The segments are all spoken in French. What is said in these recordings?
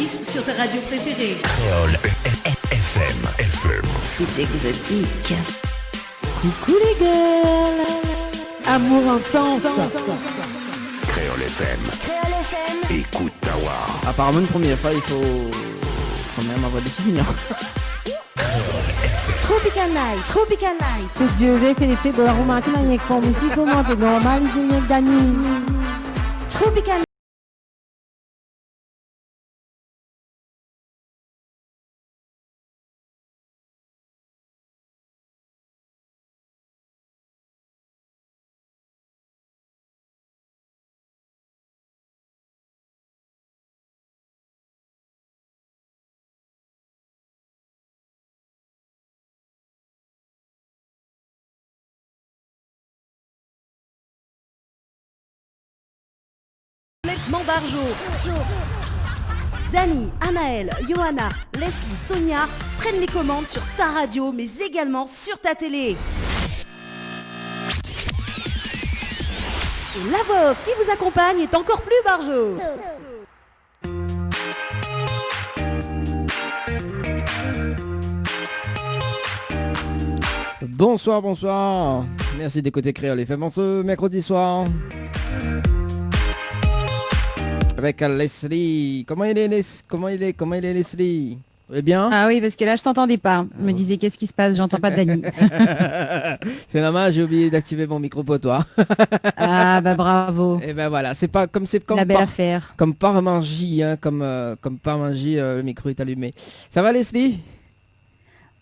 6 sur ta radio préférée. Créole FM. C'est exotique. Coucou les girls. Amour intense. Créole FM. Écoute Tawa. Apparemment une première fois il faut quand même avoir des souvenirs. Tropical Night. C'est Dieu fait l'effet de la remarquer dans les formes ici comment c'est normal il y a gagné. Tropical Night. Barjo. Dani, Amael, Johanna, Leslie, Sonia prennent les commandes sur ta radio mais également sur ta télé. Et la Veuve qui vous accompagne est encore plus Barjo. Bonsoir. Merci d'écouter Créole FM ce mercredi soir. Avec Leslie. Comment il est Leslie? Vous allez bien? Ah oui, parce que là je t'entendais pas. Je me disais qu'est-ce qui se passe, j'entends pas Dani. C'est normal, j'ai oublié d'activer mon micro pour toi. Ah bah bravo. Et ben voilà, c'est comme la belle affaire. Comme par magie, hein, comme par magie, le micro est allumé. Ça va Leslie?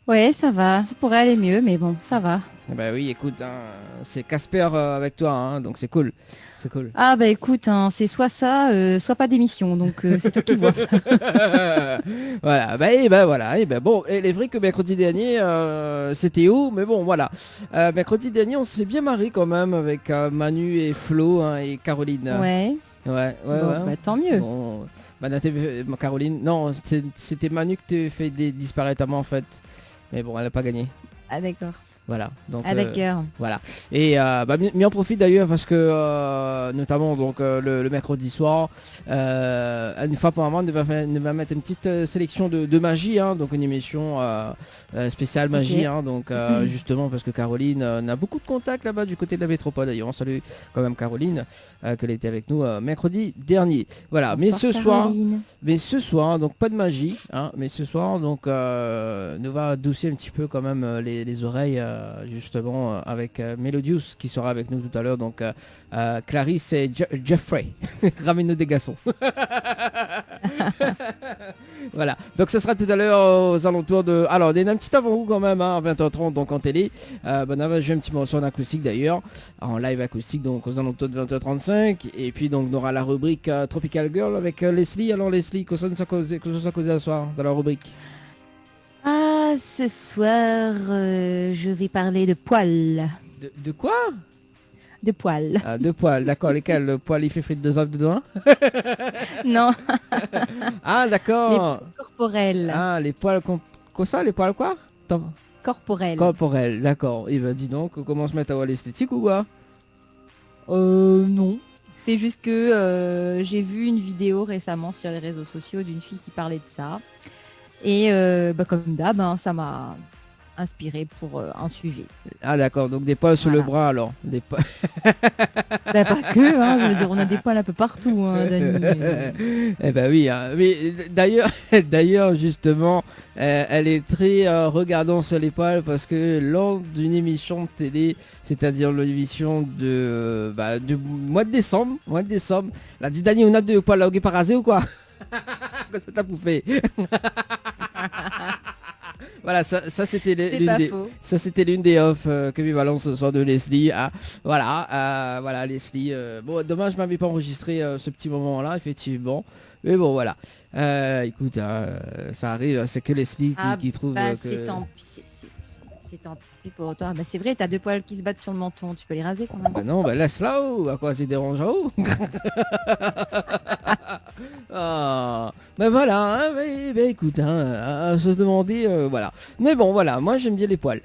Ouais, ça va. Ça pourrait aller mieux, mais bon, ça va. Eh ben oui, écoute, hein, c'est Casper avec toi, hein, donc c'est cool. C'est cool. Ah bah écoute, hein, c'est soit ça, soit pas d'émission, donc c'est toi qui vois. Voilà, bon, il est vrai que mercredi dernier, c'était où, mais bon, voilà. Mercredi dernier, on s'est bien marré quand même avec Manu et Flo hein, et Caroline. Ouais. Bon, Bah tant mieux. Bon, Caroline, non, c'était Manu que tu fait disparaître à moi en fait. Mais bon, elle n'a pas gagné. Ah d'accord. Voilà, donc d'accord. voilà. Et m'y en profite d'ailleurs parce que notamment donc le mercredi soir, une fois par mois, on va mettre une petite sélection de magie, hein, donc une émission spéciale magie, okay. Hein, donc justement parce que Caroline a beaucoup de contacts là-bas du côté de la métropole. D'ailleurs, on salue quand même Caroline, qu'elle était avec nous mercredi dernier. Voilà, bonsoir, mais ce soir, donc pas de magie, hein, mais ce soir donc nous va adoucir un petit peu quand même les oreilles. Justement avec Melodious qui sera avec nous tout à l'heure, donc Clarisse et Jeffrey. Ramène-nous des garçons. Voilà, donc ce sera tout à l'heure aux alentours de... Alors, il y a un petit avant-goût quand même, hein, à 20h30 donc en télé. On va jouer un petit morceau en acoustique d'ailleurs, en live acoustique, donc aux alentours de 20h35. Et puis donc on aura la rubrique Tropical Girl avec Leslie. Alors Leslie, que ça nous a causé ce soir dans la rubrique? Ah, ce soir, je vais parler de poils. De quoi? De poils. Ah, de poils, d'accord. Lesquels? Le poil, il fait frites de œufs dedans? Non. Ah, d'accord. Les poils corporels. Ah, les poils... Quoi ça? Les poils quoi? Corporels, d'accord. Et ben dis donc, comment se mettre à l'esthétique ou quoi? Non. C'est juste que j'ai vu une vidéo récemment sur les réseaux sociaux d'une fille qui parlait de ça. Et comme d'hab, hein, ça m'a inspiré pour un sujet. Ah d'accord, donc des poils sur le bras alors. Des poils... Bah, pas que, hein, je veux dire, on a des poils un peu partout, hein, Dani. Eh ben oui, hein. Mais d'ailleurs justement, elle est très regardant sur les poils parce que lors d'une émission de télé, c'est-à-dire l'émission du mois de décembre, elle a dit Dani, on a deux poils là, par rasé ou quoi? Que ça t'a bouffé. Voilà, ça c'était l'une des offs que lui balance ce soir de Leslie. Ah, voilà Leslie. Bon, dommage, je m'avais pas enregistré ce petit moment-là, effectivement. Mais bon, voilà. Écoute, ça arrive. C'est que Leslie qui trouve que... C'est tant pis pour toi. Bah, c'est vrai, t'as deux poils qui se battent sur le menton. Tu peux les raser quand même. Bah non, laisse là-haut. À quoi c'est dérangeant? Ah, ben voilà, hein, écoute, à se demander, voilà. Mais bon, voilà, moi j'aime bien les poils.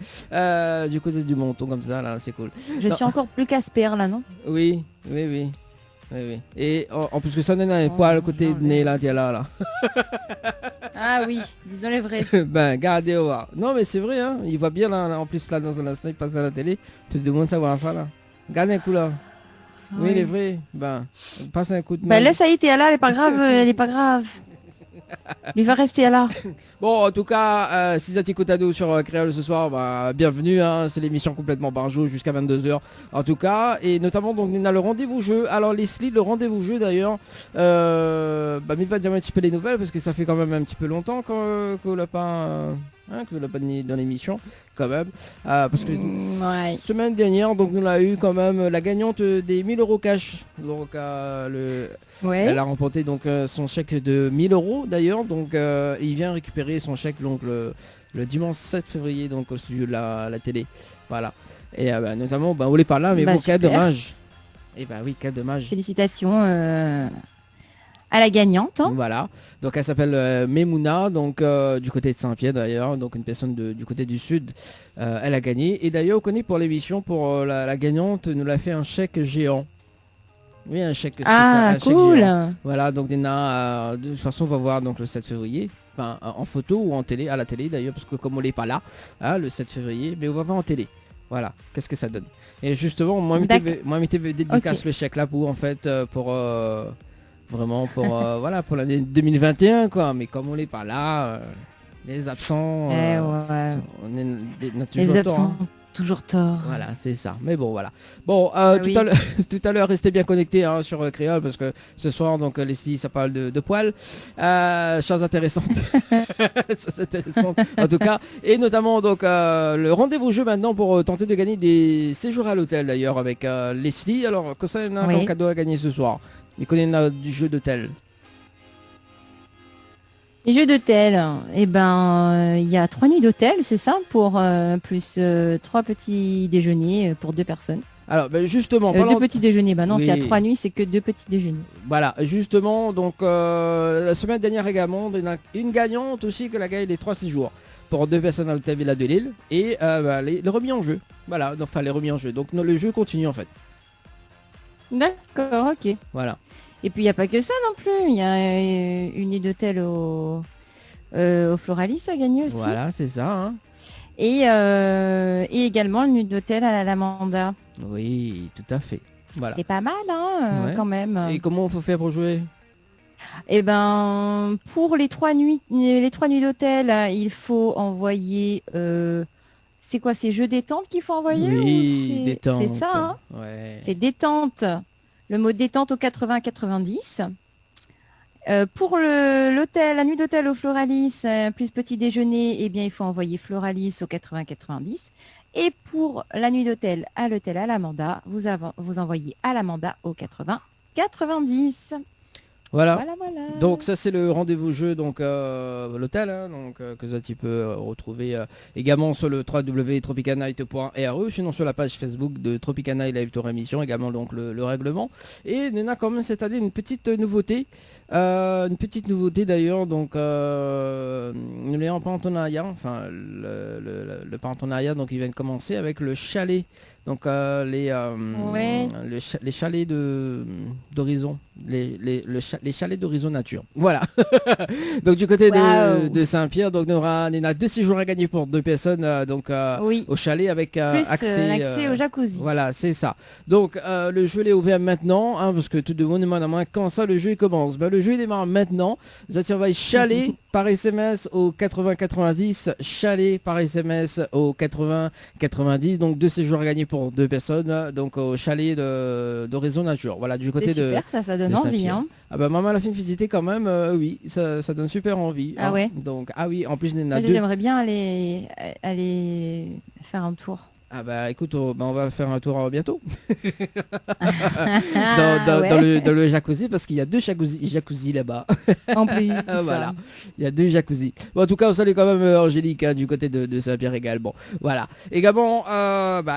Du côté du menton comme ça, là, c'est cool. Je suis encore plus Casper, là, non? Oui. Oui. Et en plus que ça, on a un poil à côté de nez là, là. Ah oui, disons les vrais. Ben, gardez au voir. Non, mais c'est vrai, hein. Il voit bien là, en plus là, dans un instant, il passe à la télé. Tu te demandes savoir ça là. Garde un coup là. Oui, il est vrai. Ben, passe un coup de Bah main. laisse Haïti là, elle est pas grave, elle est pas grave. Il va rester là. Bon, en tout cas, si ça t'écoute à nous sur Créole ce soir, bah, bienvenue, hein, c'est l'émission complètement par jour jusqu'à 22h en tout cas, et notamment donc on a le rendez-vous jeu. Alors Leslie, le rendez-vous jeu d'ailleurs, mais va dire un petit peu les nouvelles parce que ça fait quand même un petit peu longtemps qu'on l'a pas... que vous l'avez pas mis dans l'émission quand même, parce que Ouais. semaine dernière donc nous l'a eu quand même la gagnante des 1000 euros cash, donc elle a remporté donc son chèque de 1000 euros d'ailleurs, donc il vient récupérer son chèque donc le dimanche 7 février donc au studio de la télé, voilà, et notamment on n'est pas là mais bon, quel dommage, et oui, quel dommage. Félicitations à la gagnante. Hein. Voilà, donc elle s'appelle Memouna, donc du côté de Saint-Pierre d'ailleurs, donc une personne du côté du sud, elle a gagné. Et d'ailleurs on connaît pour l'émission, pour la gagnante, nous l'a fait un chèque géant. Oui, un chèque spécial, un chèque cool. géant. Voilà, donc Nena, de toute façon on va voir donc le 7 février, enfin en photo ou en télé, à la télé d'ailleurs, parce que comme on n'est pas là, hein, le 7 février, mais on va voir en télé. Voilà, qu'est-ce que ça donne. Et justement, moi m'était dédicace le chèque là pour en fait, pour... vraiment pour voilà, pour l'année 2021 quoi, mais comme on n'est pas là, les absents on a toujours tort, hein. Toujours tort. Voilà, c'est ça. Mais bon, voilà. Bon, oui. tout à l'heure, restez bien connectés hein, sur Créole parce que ce soir, donc Leslie, ça parle de poils, choses intéressantes, choses intéressantes en tout cas, et notamment donc le rendez-vous jeu maintenant pour tenter de gagner des séjours à l'hôtel d'ailleurs avec Leslie. Alors que ça, il y en a un cadeau à gagner ce soir. Il connaît du jeu d'hôtel. Les jeux d'hôtel, il y a 3 nuits d'hôtel, c'est ça, pour plus 3 petits déjeuners pour 2 personnes. Alors justement, 2 petits déjeuners, non, oui. s'il y a 3 nuits, c'est que 2 petits déjeuners. Voilà, justement, donc la semaine dernière également, il y en a une gagnante aussi que la gagne les 3 séjours pour 2 personnes à l'hôtel Villa de Lille et les remis en jeu. Voilà, enfin les remis en jeu. Donc le jeu continue en fait. D'accord, ok. Voilà. Et puis il n'y a pas que ça non plus, il y a une nuit d'hôtel au Floralis à gagner aussi. Voilà, c'est ça. Hein. Et également une nuit d'hôtel à la Lamanda. Oui, tout à fait. Voilà. C'est pas mal hein, quand même. Et comment il faut faire pour jouer? Eh ben, pour les 3 nuits d'hôtel, il faut envoyer... c'est quoi, c'est jeux détente qu'il faut envoyer? Oui, détente. C'est ça, hein ouais. C'est détente. Le mot détente au 80-90. Pour l'hôtel, la nuit d'hôtel au Floralis, plus petit déjeuner, eh bien, il faut envoyer Floralis au 80-90. Et pour la nuit d'hôtel à l'hôtel Alamanda, vous envoyez Alamanda au 80-90. Voilà. Donc ça c'est le rendez-vous jeu, donc l'hôtel, hein, donc que tu peux retrouver également sur le www.tropicanight.ru, sinon sur la page Facebook de Tropicanight Live Tour Émission, également donc le règlement. Et on a quand même cette année une petite nouveauté d'ailleurs, donc nous l'avons en partenariat, enfin le partenariat donc il vient de commencer avec le chalet. Donc les chalets d'horizon, les chalets d'horizon nature. Voilà. Donc du côté de Saint-Pierre, donc on a 2 séjours à gagner pour 2 personnes au chalet avec accès au jacuzzi. Voilà, c'est ça. Donc le jeu est ouvert maintenant, hein, parce que tout le monde demande à moi quand ça le jeu commence. Le jeu démarre maintenant. Vous envoyez chalet par SMS au 80-90, chalet par SMS au 80-90. Donc 2 séjours à gagner pour 2 personnes, donc au chalet d'horizon nature. Voilà, du côté de... super, ça donne envie. Hein. Ah bah maman l'a fait visiter quand même, oui, ça donne super envie. Ah hein. ouais. Donc, ah oui, en plus il y en a 2. J'aimerais bien aller faire un tour. Ah bah écoute, on va faire un tour bientôt dans dans le jacuzzi, parce qu'il y a 2 jacuzzi là-bas. En plus. Voilà, il y a 2 jacuzzi. Bon, en tout cas, on salue quand même Angélique hein, du côté de Saint-Pierre également. Voilà. Également,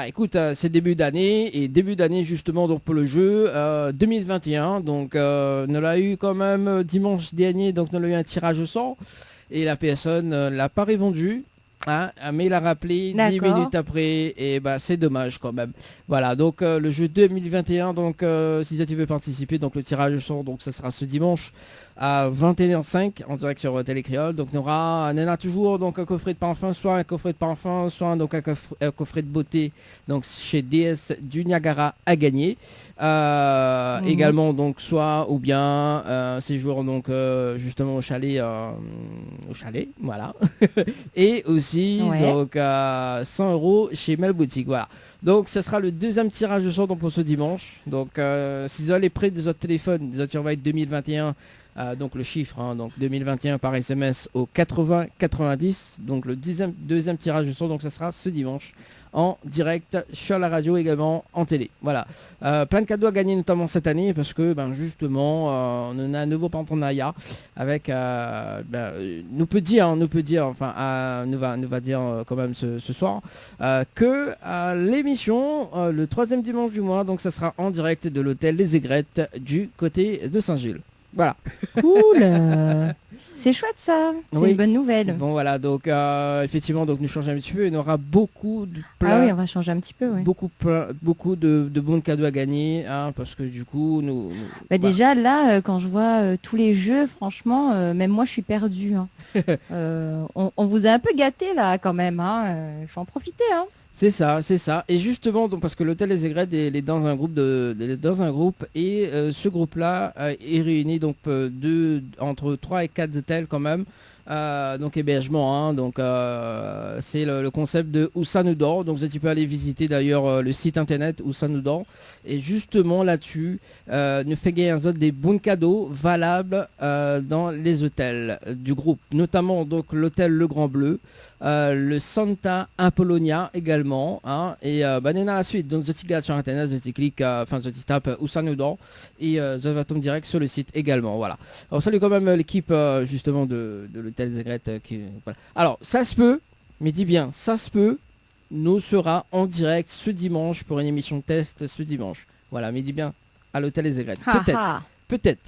écoute, c'est début d'année justement donc pour le jeu 2021. Donc, on l'a eu quand même dimanche dernier, donc on a eu un tirage au sort et la personne l'a pas répondu. Hein, un mail à rappeler 10 D'accord. minutes après, et bah c'est dommage quand même. Voilà, donc le jeu 2021, donc si tu veux participer, donc le tirage au sort, donc ça sera ce dimanche à 21h05 en direct sur Télé Créole. Donc on a toujours donc un coffret de parfum, soit un coffret de parfum, soit donc un coffret de beauté, donc chez DS du Niagara à gagner. Également donc soit ou bien un séjour donc justement au chalet, voilà. Et aussi donc 100 € chez Mel Boutique, voilà. Donc ça sera le deuxième tirage de sort donc, pour ce dimanche. Donc si vous allez près de votre téléphone, vous allez 2021, donc le chiffre, hein, donc 2021 par SMS au 80 90. Donc le deuxième tirage de sort, donc ça sera ce dimanche en direct sur la radio, également en télé. Voilà, plein de cadeaux à gagner notamment cette année parce que justement on en a un nouveau partenariat avec nous peut dire enfin nous va dire quand même ce soir que l'émission le 3e dimanche du mois, donc ça sera en direct de l'hôtel Les Aigrettes du côté de Saint-Gilles. Voilà. Cool. C'est chouette ça. C'est une bonne nouvelle. Bon voilà, donc effectivement, donc nous changeons un petit peu. Il y aura beaucoup de Ah oui, on va changer un petit peu. Ouais. Beaucoup de bons cadeaux à gagner, hein, parce que du coup, déjà là, quand je vois tous les jeux, franchement, même moi, je suis perdue. Hein. On vous a un peu gâté là, quand même. Il faut en profiter. Hein. C'est ça. Et justement, donc parce que l'hôtel Les Aigrettes est dans un groupe et ce groupe-là est réuni donc entre 3 et 4 hôtels quand même. Donc hébergement, hein, donc c'est le concept de Oussanoudor. Donc tu peux aller visiter d'ailleurs le site internet Oussanoudor. Et justement là-dessus, nous fait gagner des bons cadeaux valables dans les hôtels du groupe, notamment donc l'hôtel Le Grand Bleu, le Santa Apollonia également, hein, et néna la suite. Donc tu cliques sur internet, tu cliques, tu tapes Oussanoudor et ça va tomber direct sur le site également. Voilà. Alors salut quand même l'équipe justement de l'hôtel Les Aigrettes voilà. Alors ça se peut, mais dis bien ça se peut, nous sera en direct ce dimanche pour une émission de test ce dimanche. Voilà, mais dis bien à l'hôtel Les Aigrettes. Peut-être.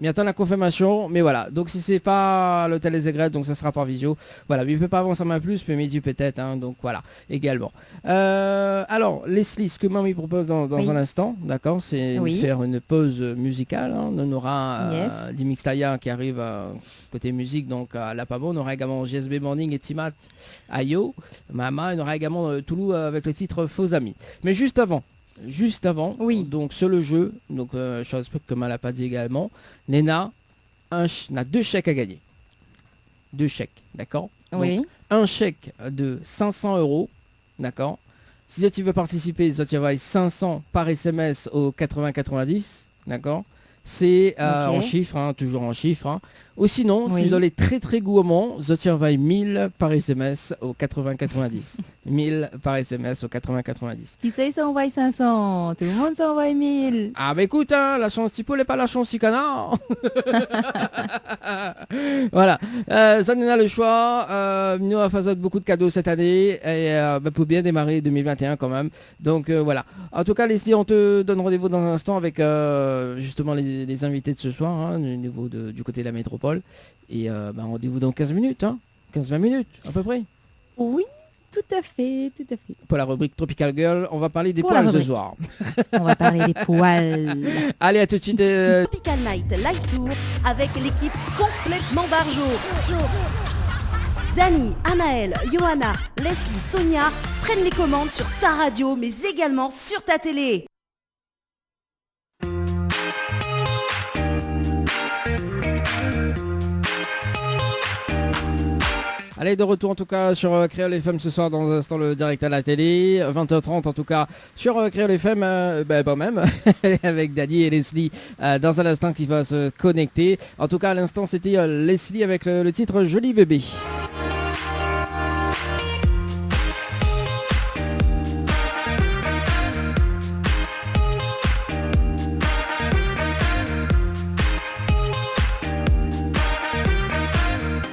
Mais attends la confirmation, mais voilà. Donc si c'est pas à l'hôtel Les Aigrettes, donc ça sera par visio. Voilà, mais il peut pas avancer un plus, mais midi peut-être, hein, donc voilà, également. Alors, Leslie, ce que Mamie propose dans un instant, d'accord, c'est de faire une pause musicale. Hein. On aura Dimixtaya qui arrive côté musique, donc à La Pamo. On aura également GSB Morning et Timat Ayo. Mama, on aura également Toulou avec le titre Faux Amis. Mais juste avant, donc sur le jeu, donc chose que Mal a pas dit également, Néna a 2 chèques à gagner. 2 chèques, d'accord. Oui. Donc, un chèque de 500 €, d'accord. Si tu veux participer, tu envoies 500 par SMS au 80-90, d'accord. C'est en chiffres, hein, toujours en chiffres. Hein. Ou sinon, si vous êtes très très gourmand, tu envoies 1000 par SMS au 80-90. 1000 par SMS au 80-90. Qui sait s'envoie 500, tout le monde s'envoie 1000. Ah bah écoute, hein, la chance typo n'est pas la chance si canard. Voilà, ça nous a le choix. Nous on fait beaucoup de cadeaux cette année et pour bien démarrer 2021 quand même. Donc voilà. En tout cas, Leslie, on te donne rendez-vous dans un instant avec justement les invités de ce soir, hein, du côté de la métropole. Et rendez-vous dans 15 minutes, hein, 15-20 minutes à peu près. Oui, tout à fait. Pour la rubrique Tropical Girl, on va parler des poils ce soir. On va parler des poils. Allez, à tout de suite. Tropical Night Live Tour avec l'équipe complètement Barjo. Dani, Anaël, Johanna, Leslie, Sonia prennent les commandes sur ta radio, mais également sur ta télé. Allez, de retour en tout cas sur Créole FM ce soir, dans un instant le direct à la télé, 20h30 en tout cas sur Créole FM, même, avec Dani et Leslie dans un instant qui va se connecter. En tout cas à l'instant c'était Leslie avec le titre Joli Bébé.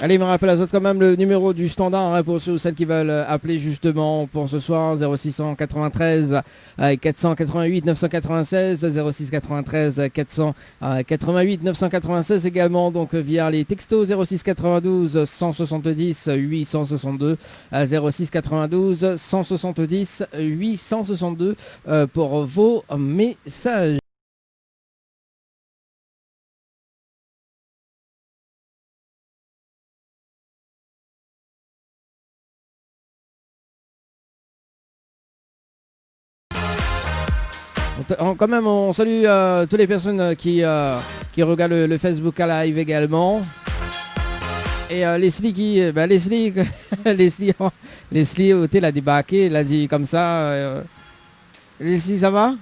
Allez, il me rappelle à autres quand même le numéro du standard hein, pour ceux ou celles qui veulent appeler justement pour ce soir 0693 488 996 0693 488 996 également donc via les textos 0692 170 862 0692 170 862 pour vos messages. Quand même, on salue toutes les personnes qui regardent le Facebook à live également. Et Leslie Leslie elle a débarqué, elle a dit comme ça. Leslie, ça va?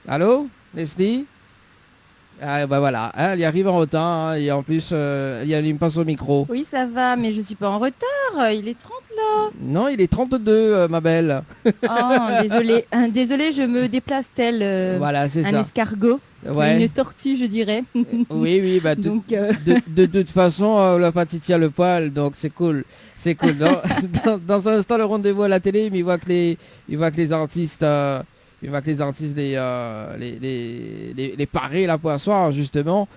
Allô, Leslie? Ah bah voilà, hein, elle y arrive en retard hein, et en plus elle allume pas son micro. Oui, ça va, mais je suis pas en retard. Il est 30 là. Non, il est 32 ma belle. Oh, désolé. Désolé, je me déplace tel Voilà, c'est un ça. Escargot. Ouais. Une tortue, je dirais. Oui, bah Donc, de toute façon, la petite tient le poil, donc c'est cool. C'est cool. Dans un instant, le rendez-vous à la télé, mais il voit que les artistes... il va que les artistes les parer là pour soir justement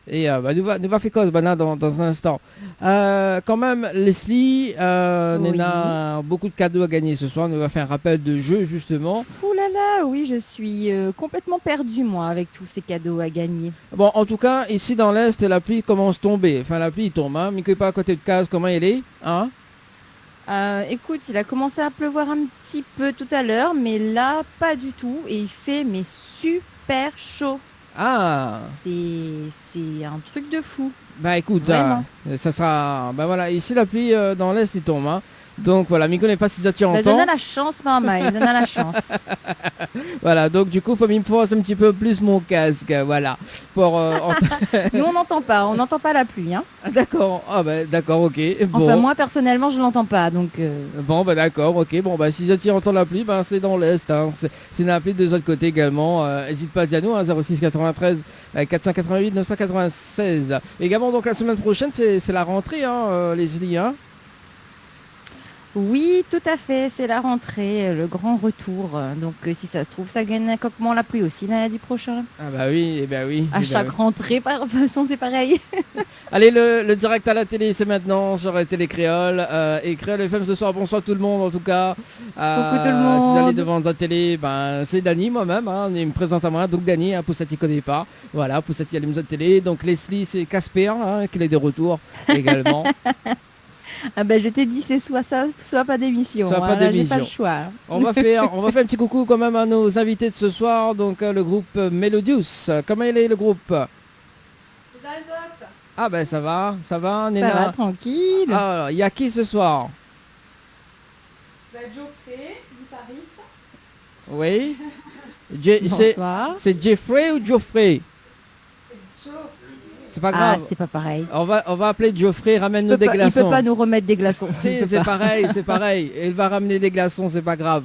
et nous va faire cause dans un instant quand même Leslie Oui. Nena a beaucoup de cadeaux à gagner ce soir, nous va faire un rappel de jeu justement. Ouh là là, oui, je suis complètement perdue moi avec tous ces cadeaux à gagner. Bon, en tout cas ici dans l'Est la pluie commence à tomber, enfin la pluie tombe hein, mais que pas à côté de case comment elle est hein. Écoute, il a commencé à pleuvoir un petit peu tout à l'heure, mais là, pas du tout. Et il fait mais super chaud. Ah C'est un truc de fou. bah écoute Vraiment. ça sera bah voilà ici la pluie dans l'Est il tombe hein. Donc voilà, Miko n'est pas si attirant. Bah, donne la chance, maman, il donne la chance. Voilà, donc du coup, faut me forcer un petit peu plus mon casque, voilà. Pour, Nous, on n'entend pas la pluie. Hein. Ah, d'accord, ah bah d'accord, ok. Bon. Enfin, moi, personnellement, je l'entends pas, donc... Bon, bah d'accord, ok. Bon, bah si je entend la pluie, ben c'est dans l'Est. Hein. C'est la pluie de l'autre côté également. N'hésite pas à dire nous, hein, 06 93 488 996. Également, donc la semaine prochaine, c'est la rentrée, hein, Leslie, hein. Oui, tout à fait, c'est la rentrée, le grand retour. Donc, si ça se trouve, ça gagne un coquement la pluie aussi lundi prochain. Ah bah oui, eh ben oui. À chaque rentrée, par façon, c'est pareil. Allez, le direct à la télé, c'est maintenant sur Télé Créole. Et Créole FM ce soir, bonsoir tout le monde en tout cas. Coucou tout le monde. Si vous allez devant la télé, ben, c'est Dany moi-même, hein, il me présente à moi. Donc Dany, hein, Poussati connaît pas. Voilà, Poussati allume la télé. Donc Leslie, c'est Casper, hein, qui est de retour également. Ah ben je t'ai dit c'est soit ça, soit pas d'émission. Soit pas d'émission. J'ai pas le choix. On va faire un petit coucou quand même à nos invités de ce soir. Donc le groupe Melodious. Comment il est le groupe? Ah ben ça va, Nena. Ça va, tranquille. Ah, il y a qui ce soir? Geoffrey, guitariste. Oui. Bonsoir. C'est Jeffrey ou Geoffrey? C'est pas Ah, grave. c'est pas pareil. On va appeler Geoffrey, ramène-nous des glaçons. Il peut pas nous remettre des glaçons. Si, c'est pareil. Il va ramener des glaçons, c'est pas grave.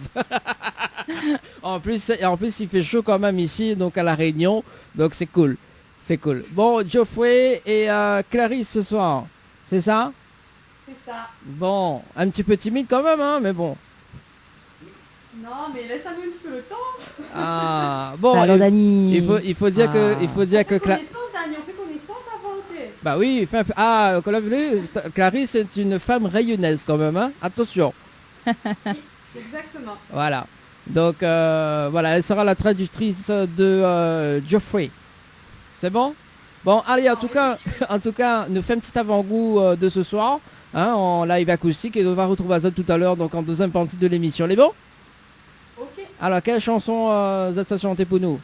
en plus, il fait chaud quand même ici, donc à La Réunion. Donc c'est cool. Bon, Geoffrey et Clarisse ce soir, c'est ça? C'est ça. Bon, un petit peu timide quand même, hein, mais bon. Non, mais laisse-nous un petit peu le temps. Ah, bon. Alors, Dany. Il faut dire que On fait connaissance, Dany, on fait connaissance à volonté. Bah oui, il fait un peu... Ah, comme l'a vu, Clarisse est une femme rayonnaise quand même, hein. Attention. Oui, c'est exactement. Voilà. Donc, voilà, elle sera la traductrice de Geoffrey. C'est bon? Bon, allez, en tout cas, nous fait un petit avant-goût de ce soir, hein, en live acoustique, et on va retrouver Azot tout à l'heure, donc en deuxième partie de l'émission. Les bons? Ok. Alors, quelle chanson vous êtes chanter pour nous?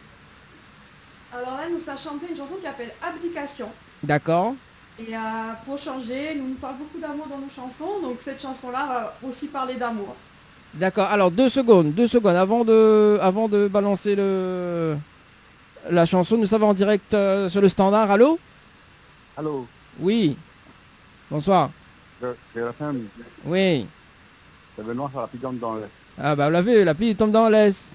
Alors là, nous avons chanté une chanson qui s'appelle Abdication. D'accord. Et pour changer, nous parlons beaucoup d'amour dans nos chansons, donc cette chanson-là va aussi parler d'amour. D'accord. Alors, 2 secondes, avant de balancer la chanson. Nous sommes en direct sur le standard. Allô? Allô? Oui. Bonsoir. C'est la femme. Oui. C'est Benoît, ça la pluie tombe dans l'Est. Ah bah vous l'avez, la pluie tombe dans l'Est.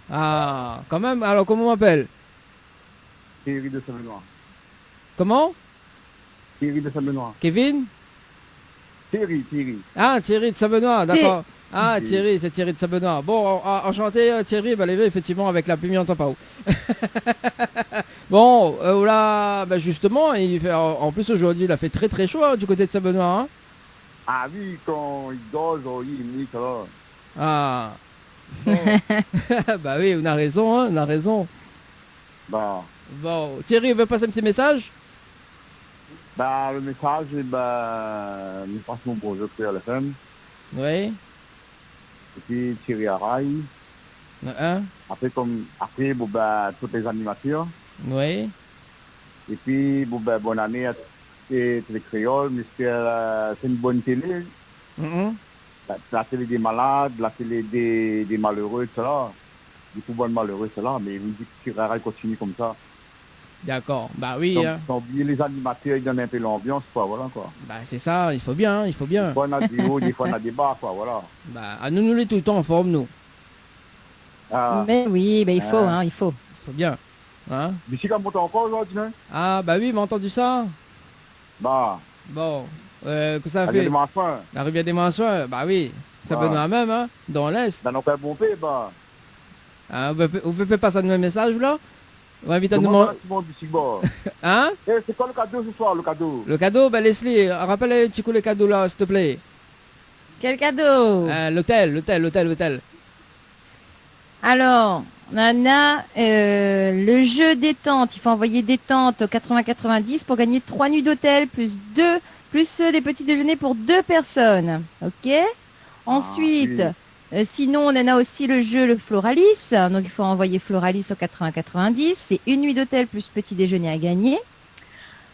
Ah, quand même. Alors, comment on m'appelle? Thierry de Saint-Benoît. Comment? Thierry de Saint-Benoît. Kevin? Thierry. Ah, Thierry de Saint-Benoît, d'accord. Ah, Oui. Thierry, c'est Thierry de Saint-Benoît. Bon, enchanté Thierry, bah, les effectivement avec la pluie, on entend pas où. Bon, là, bah, justement, il fait, en plus aujourd'hui, il a fait très très chaud hein, du côté de Saint-Benoît. Hein. Ah oui, quand il dort, il nique alors. Ah. Bon. Bah oui, on a raison, hein, on a raison. Bah, Bon, Thierry veut passer un petit message? le message, nous passons bonjour Créole FM. Oui. Et puis Thierry Araï. Hein? Après, tous les animateurs. Oui. Et puis, bonne année à tous les créoles. J'espère c'est une bonne télé. Mhm. La télé des malades, la télé des malheureux, cela. Du coup, bon malheureux, cela. Mais vous dites que Thierry Araï continue comme ça. D'accord, bah oui. Donc, Hein. sans oublier les animateurs, ils donnent un peu l'ambiance, quoi, voilà, quoi. Bah c'est ça, il faut bien, il faut bien. Des fois, on a des hauts, des fois, on a des bas, quoi, voilà. Bah, à nous les tout le temps en forme, nous. Ah, Mais oui, il faut, hein, il faut. Il faut bien. Hein? d'ici quand monte encore aujourd'hui, hein? Ah, bah oui, m'a entendu ça? Bah, Bon, que ça elle fait? est de fin. La rivière des Mansouins, bah oui. Ça peut nous même, hein, dans l'Est. Dans nos pères bon pays, bah. Hein, vous faites pas ça de même message, là? On va inviter à nous Comment manger. ça, Simon, d'ici, bah? Hein? Eh, c'est quoi le cadeau ce soir, le cadeau? Le cadeau, bah Leslie, rappelle un petit coup le cadeau là, s'il te plaît. Quel cadeau? L'hôtel. Alors, on a le jeu détente. Il faut envoyer détente au 80-90 pour gagner 3 nuits d'hôtel plus des petits déjeuners pour 2 personnes. Ok. Ensuite, sinon, on en a aussi le jeu le Floralis. Donc, il faut envoyer Floralis au 80-90. C'est une nuit d'hôtel plus petit déjeuner à gagner.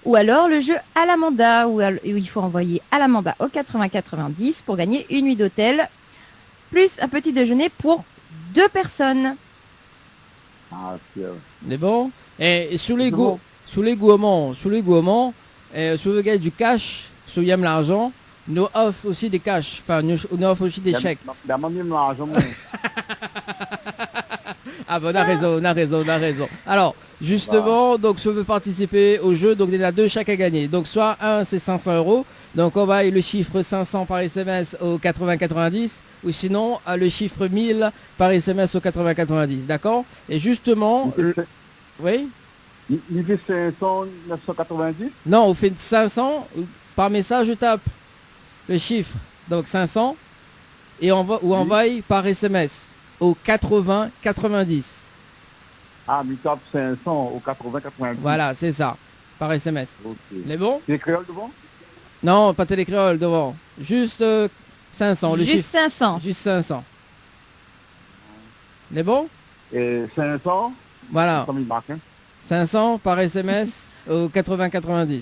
Ou alors le jeu Alamanda, où il faut envoyer Alamanda au 80-90 pour gagner une nuit d'hôtel plus un petit déjeuner pour 2 personnes. Ah, c'est... C'est bon? Et sous les bon. gourmands, sous le gars du cash, sous Yam l'argent, nous offre aussi des cash, enfin nous offre aussi des chèques. Ah bon, on a raison. Alors, justement, donc si on veut participer au jeu, donc il y en a 2 chèques à gagner. Donc soit un, c'est 500 €. Donc on va le chiffre 500 par SMS au 80-90 ou sinon le chiffre 1000 par SMS au 80-90. D'accord? Et justement... Oui? Il fait 500, 990? Non, on fait 500. Par message, je tape le chiffre. Donc 500. Et on envoie par SMS au 80-90. Ah, mais il tape 500 au 80-90. Voilà, c'est ça. Par SMS. Ok. Les bons? C'est créole devant? Non, pas télécréole devant. Juste 500. Le Juste chiffre. 500. Juste 500. Les bons? Et 500? Voilà. Comme il marque, hein? 500 par SMS au 80-90.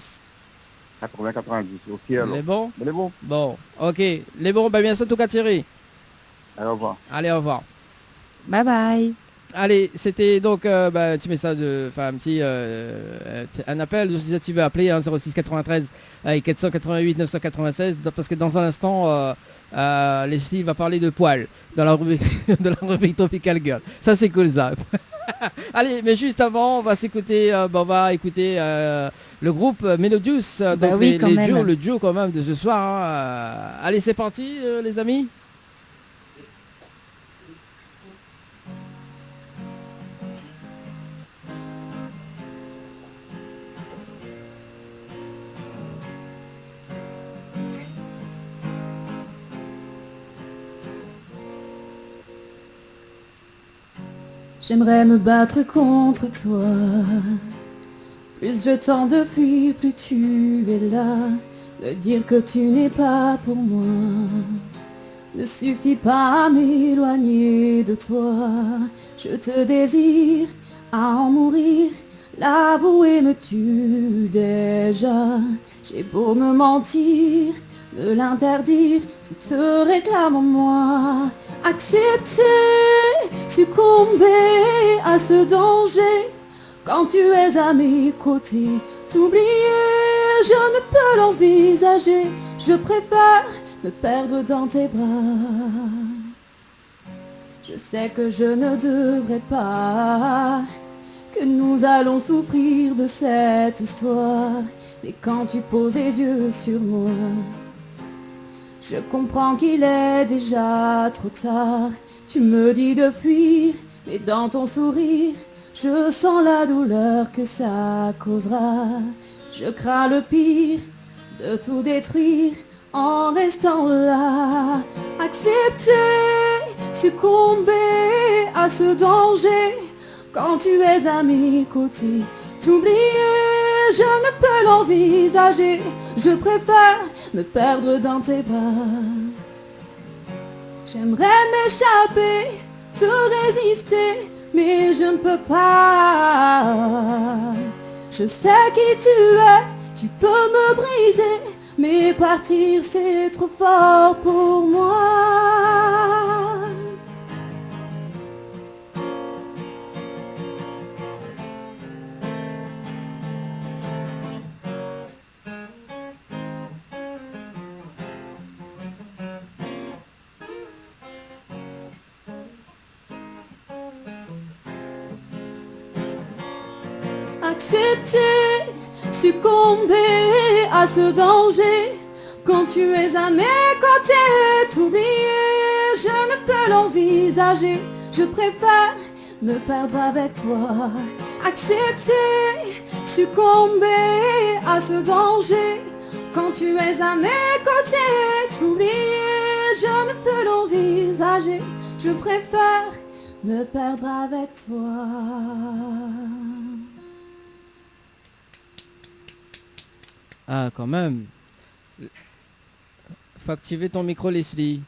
80-90, ok alors. Les bons? Mais les bons. Bon, ok. Les bons, bah bien ça en tout cas Thierry. Allez, au revoir. Allez, au revoir. Bye bye. Allez, c'était donc un petit message, un appel, si tu veux appeler, hein, 06 93 488 996, parce que dans un instant, Leslie va parler de poils dans la rubrique Tropical Girl. Ça c'est cool ça. Allez, mais juste avant, on va écouter le groupe Melodious, donc oui, le duo quand même de ce soir. Hein. Allez, c'est parti les amis. J'aimerais me battre contre toi. Plus je tente de fuir, plus tu es là. Me dire que tu n'es pas pour moi ne suffit pas à m'éloigner de toi. Je te désire à en mourir. L'avouer me tue déjà. J'ai beau me mentir, me l'interdire, tout te réclame en moi. Accepter, succomber à ce danger. Quand tu es à mes côtés, t'oublier, je ne peux l'envisager. Je préfère me perdre dans tes bras. Je sais que je ne devrais pas que nous allons souffrir de cette histoire. Mais quand tu poses les yeux sur moi, je comprends qu'il est déjà trop tard. Tu me dis de fuir, mais dans ton sourire, je sens la douleur que ça causera. Je crains le pire, de tout détruire en restant là. Accepter, succomber à ce danger quand tu es à mes côtés. T'oublier, je ne peux l'envisager. Je préfère me perdre dans tes bras. J'aimerais m'échapper, te résister, mais je ne peux pas. Je sais qui tu es, tu peux me briser, mais partir c'est trop fort pour moi. Accepter, succomber à ce danger quand tu es à mes côtés. T'oublier, je ne peux l'envisager. Je préfère me perdre avec toi. Accepter, succomber à ce danger quand tu es à mes côtés. T'oublier, je ne peux l'envisager. Je préfère me perdre avec toi. Ah, quand même. Faut activer ton micro, Leslie.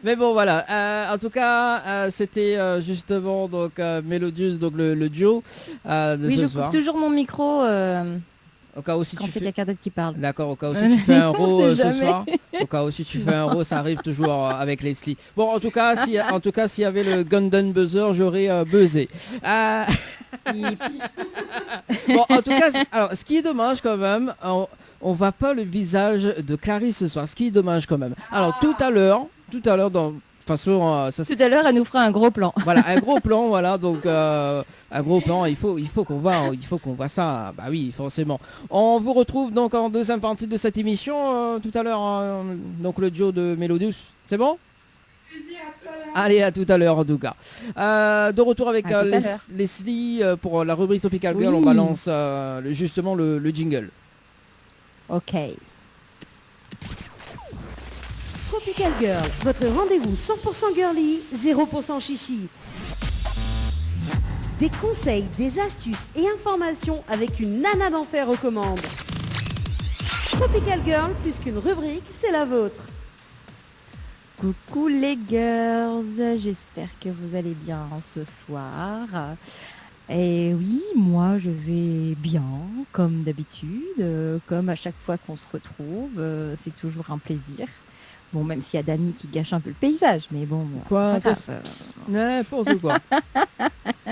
Mais bon, voilà. En tout cas, c'était justement donc Melodious, donc le duo de Oui, ce je soir. coupe toujours mon micro Au cas où si quand tu c'est fais... quelqu'un d'autre qui parle. D'accord, au cas où si tu fais un On row sait ce jamais. soir. Au cas où si tu fais un row, ça arrive toujours avec Leslie. Bon, en tout cas, s'il y avait le Gundam Buzzer, j'aurais buzzé. Bon, en tout cas, alors, ce qui est dommage quand même, on voit pas le visage de Clarisse ce soir. Ce qui est dommage quand même. Alors, tout à l'heure, dans... De toute façon, Tout à l'heure, elle nous fera un gros plan. Voilà, un gros plan, voilà, donc un gros plan, il faut qu'on voit ça, bah oui, forcément. On vous retrouve donc en deuxième partie de cette émission, tout à l'heure, donc le duo de Melodious, c'est bon? Plaisir, à tout à l'heure. Allez, à tout à l'heure en tout cas. De retour avec À tout à l'heure. Leslie pour la rubrique Tropical Girl, Oui. on balance justement le jingle. Ok. Tropical Girl, votre rendez-vous 100% girly, 0% chichi. Des conseils, des astuces et informations avec une nana d'enfer aux commandes. Tropical Girl, plus qu'une rubrique, c'est la vôtre. Coucou les girls, j'espère que vous allez bien ce soir. Et oui, moi je vais bien, comme d'habitude, comme à chaque fois qu'on se retrouve, c'est toujours un plaisir. Bon, même s'il y a Dani qui gâche un peu le paysage, mais bon, Quoi, pas grave. N'importe quoi.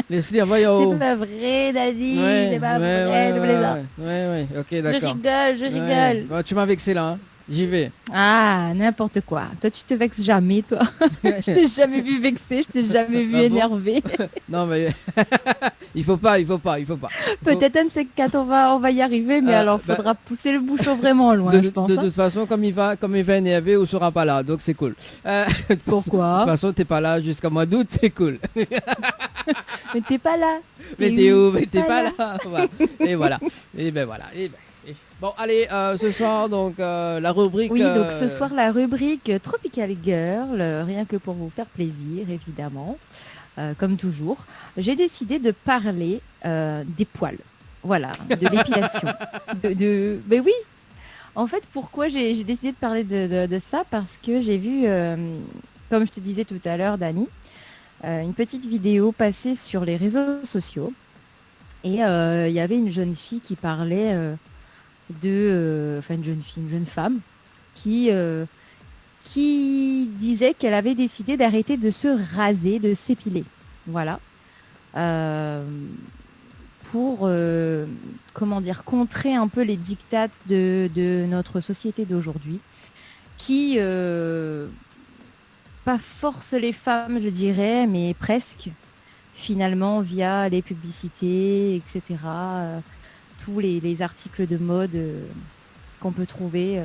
Leslie, voyons. C'est pas vrai, Dani, Ouais, c'est pas ouais, vrai, ouais, je plaisante. ouais, ok, Je d'accord. rigole, je Ouais. rigole. Bah, tu m'as vexé là, hein. J'y vais. Ah, n'importe quoi. Toi, tu te vexes jamais, toi. Je t'ai jamais vu vexé, je t'ai jamais vu Ah bon énervé. Non mais il faut pas. Peut-être un de ces quatre, on va y arriver, mais alors faudra pousser le bouchon vraiment loin, je pense. De hein. toute façon, comme il va énerver, on sera pas là, donc c'est cool. Pourquoi? De toute façon, t'es pas là jusqu'à mois d'août, c'est cool. Mais t'es pas là. Mais Et t'es oui, où? Mais t'es pas là. Voilà. Et voilà. Et ben voilà. Bon, allez, ce soir, donc la rubrique. Oui, donc ce soir, la rubrique Tropical Girl, rien que pour vous faire plaisir, évidemment, comme toujours. J'ai décidé de parler des poils. Voilà, de l'épilation. Mais oui, en fait, pourquoi j'ai décidé de parler de ça? Parce que j'ai vu, comme je te disais tout à l'heure, Dani, une petite vidéo passée sur les réseaux sociaux. Et il y avait une jeune fille qui parlait une jeune femme qui disait qu'elle avait décidé d'arrêter de se raser, de s'épiler. Voilà. Pour, contrer un peu les dictates de notre société d'aujourd'hui, qui, pas force les femmes, je dirais, mais presque, finalement via les publicités, etc., tous les articles de mode qu'on peut trouver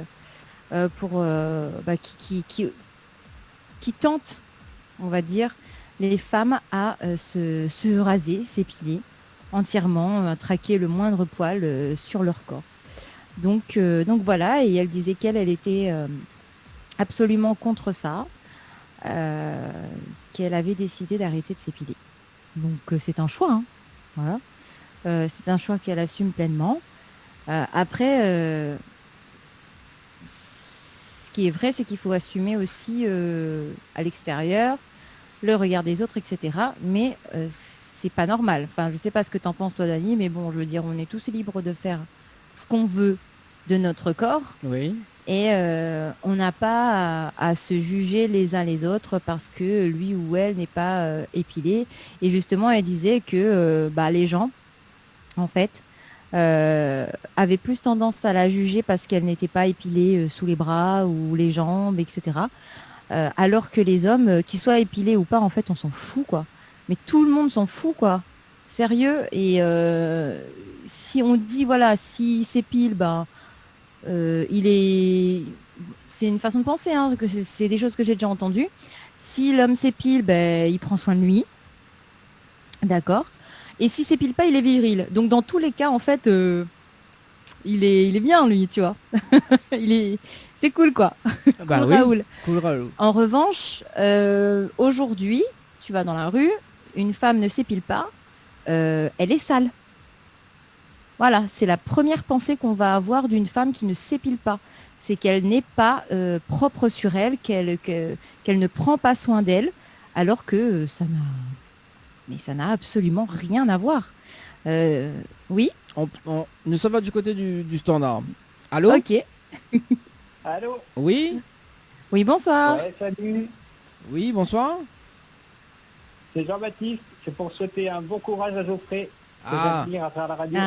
qui tentent, on va dire, les femmes à se raser, s'épiler entièrement, traquer le moindre poil sur leur corps. Donc voilà, et elle disait qu'elle était absolument contre ça, qu'elle avait décidé d'arrêter de s'épiler. Donc c'est un choix, hein. Voilà. C'est un choix qu'elle assume pleinement. Après, ce qui est vrai, c'est qu'il faut assumer aussi à l'extérieur le regard des autres, etc. Mais c'est pas normal. Enfin, je sais pas ce que t'en penses toi, Dani, mais bon, je veux dire, on est tous libres de faire ce qu'on veut de notre corps. Oui. Et on n'a pas à se juger les uns les autres parce que lui ou elle n'est pas épilé. Et justement, elle disait que les gens, en fait, avaient plus tendance à la juger parce qu'elle n'était pas épilée sous les bras ou les jambes, etc. Alors que les hommes, qu'ils soient épilés ou pas, en fait, on s'en fout, quoi. Mais tout le monde s'en fout, quoi. Sérieux. Et si on dit, voilà, s'il s'épile, c'est une façon de penser, hein, que c'est des choses que j'ai déjà entendues. Si l'homme s'épile, il prend soin de lui. D'accord. Et s'il s'épile pas, il est viril. Donc dans tous les cas, en fait, il est bien, lui, tu vois. C'est cool, quoi. Bah cool, oui. Raoul. Cool Raoul. En revanche, aujourd'hui, tu vas dans la rue, une femme ne s'épile pas, elle est sale. Voilà, c'est la première pensée qu'on va avoir d'une femme qui ne s'épile pas. C'est qu'elle n'est pas propre sur elle, qu'elle ne prend pas soin d'elle, alors que ça n'a absolument rien à voir. Oui. Nous sommes du côté du standard. Allô? Ok. Allô? Oui. Oui, bonsoir. Ouais, salut. Oui, bonsoir. C'est Jean-Baptiste. C'est pour souhaiter un bon courage à Geoffrey. Ah. À faire la radio.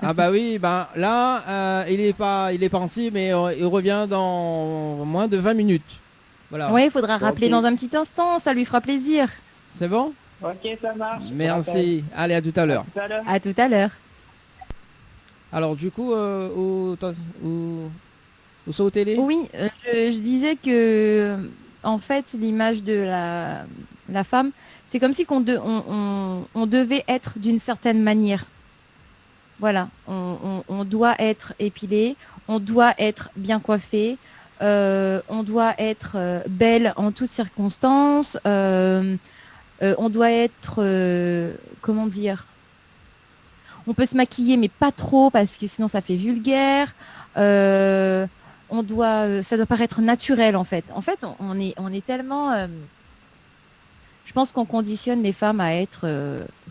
Ah bah oui, là, il est parti, mais il revient dans moins de 20 minutes. Voilà. Oui, il faudra rappeler dans un petit instant, ça lui fera plaisir. C'est bon? Ok, ça marche. Merci. Allez, à tout à l'heure. À tout à l'heure. Alors du coup, où ça au télé? Oui, je disais que en fait l'image de la femme, c'est comme si on devait être d'une certaine manière. Voilà, on doit être épilé, on doit être bien coiffé, on doit être belle en toutes circonstances, on doit être, comment dire, on peut se maquiller mais pas trop parce que sinon ça fait vulgaire. Ça doit paraître naturel en fait. En fait, on est tellement... je pense qu'on conditionne les femmes à être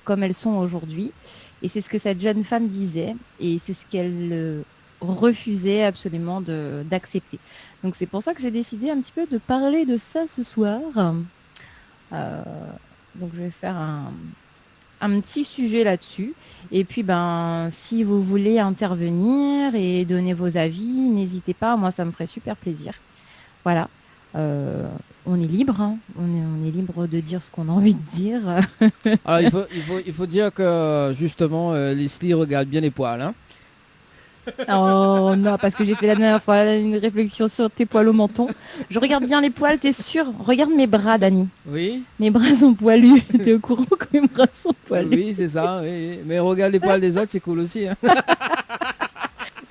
comme elles sont aujourd'hui. Et c'est ce que cette jeune femme disait. Et c'est ce qu'elle refusait absolument d'accepter. Donc c'est pour ça que j'ai décidé un petit peu de parler de ça ce soir. Donc je vais faire un petit sujet là-dessus. Et puis si vous voulez intervenir et donner vos avis, n'hésitez pas, moi ça me ferait super plaisir. Voilà, on est libre, hein. on est libre de dire ce qu'on a envie de dire. Alors il faut dire que justement Leslie regarde bien les poils, hein. Oh non, parce que j'ai fait la dernière fois une réflexion sur tes poils au menton. Je regarde bien les poils, t'es sûr? Regarde mes bras, Dani. Oui. Mes bras sont poilus. T'es au courant que mes bras sont poilus? Oui, c'est ça. Oui. Mais regarde les poils des autres, c'est cool aussi, hein.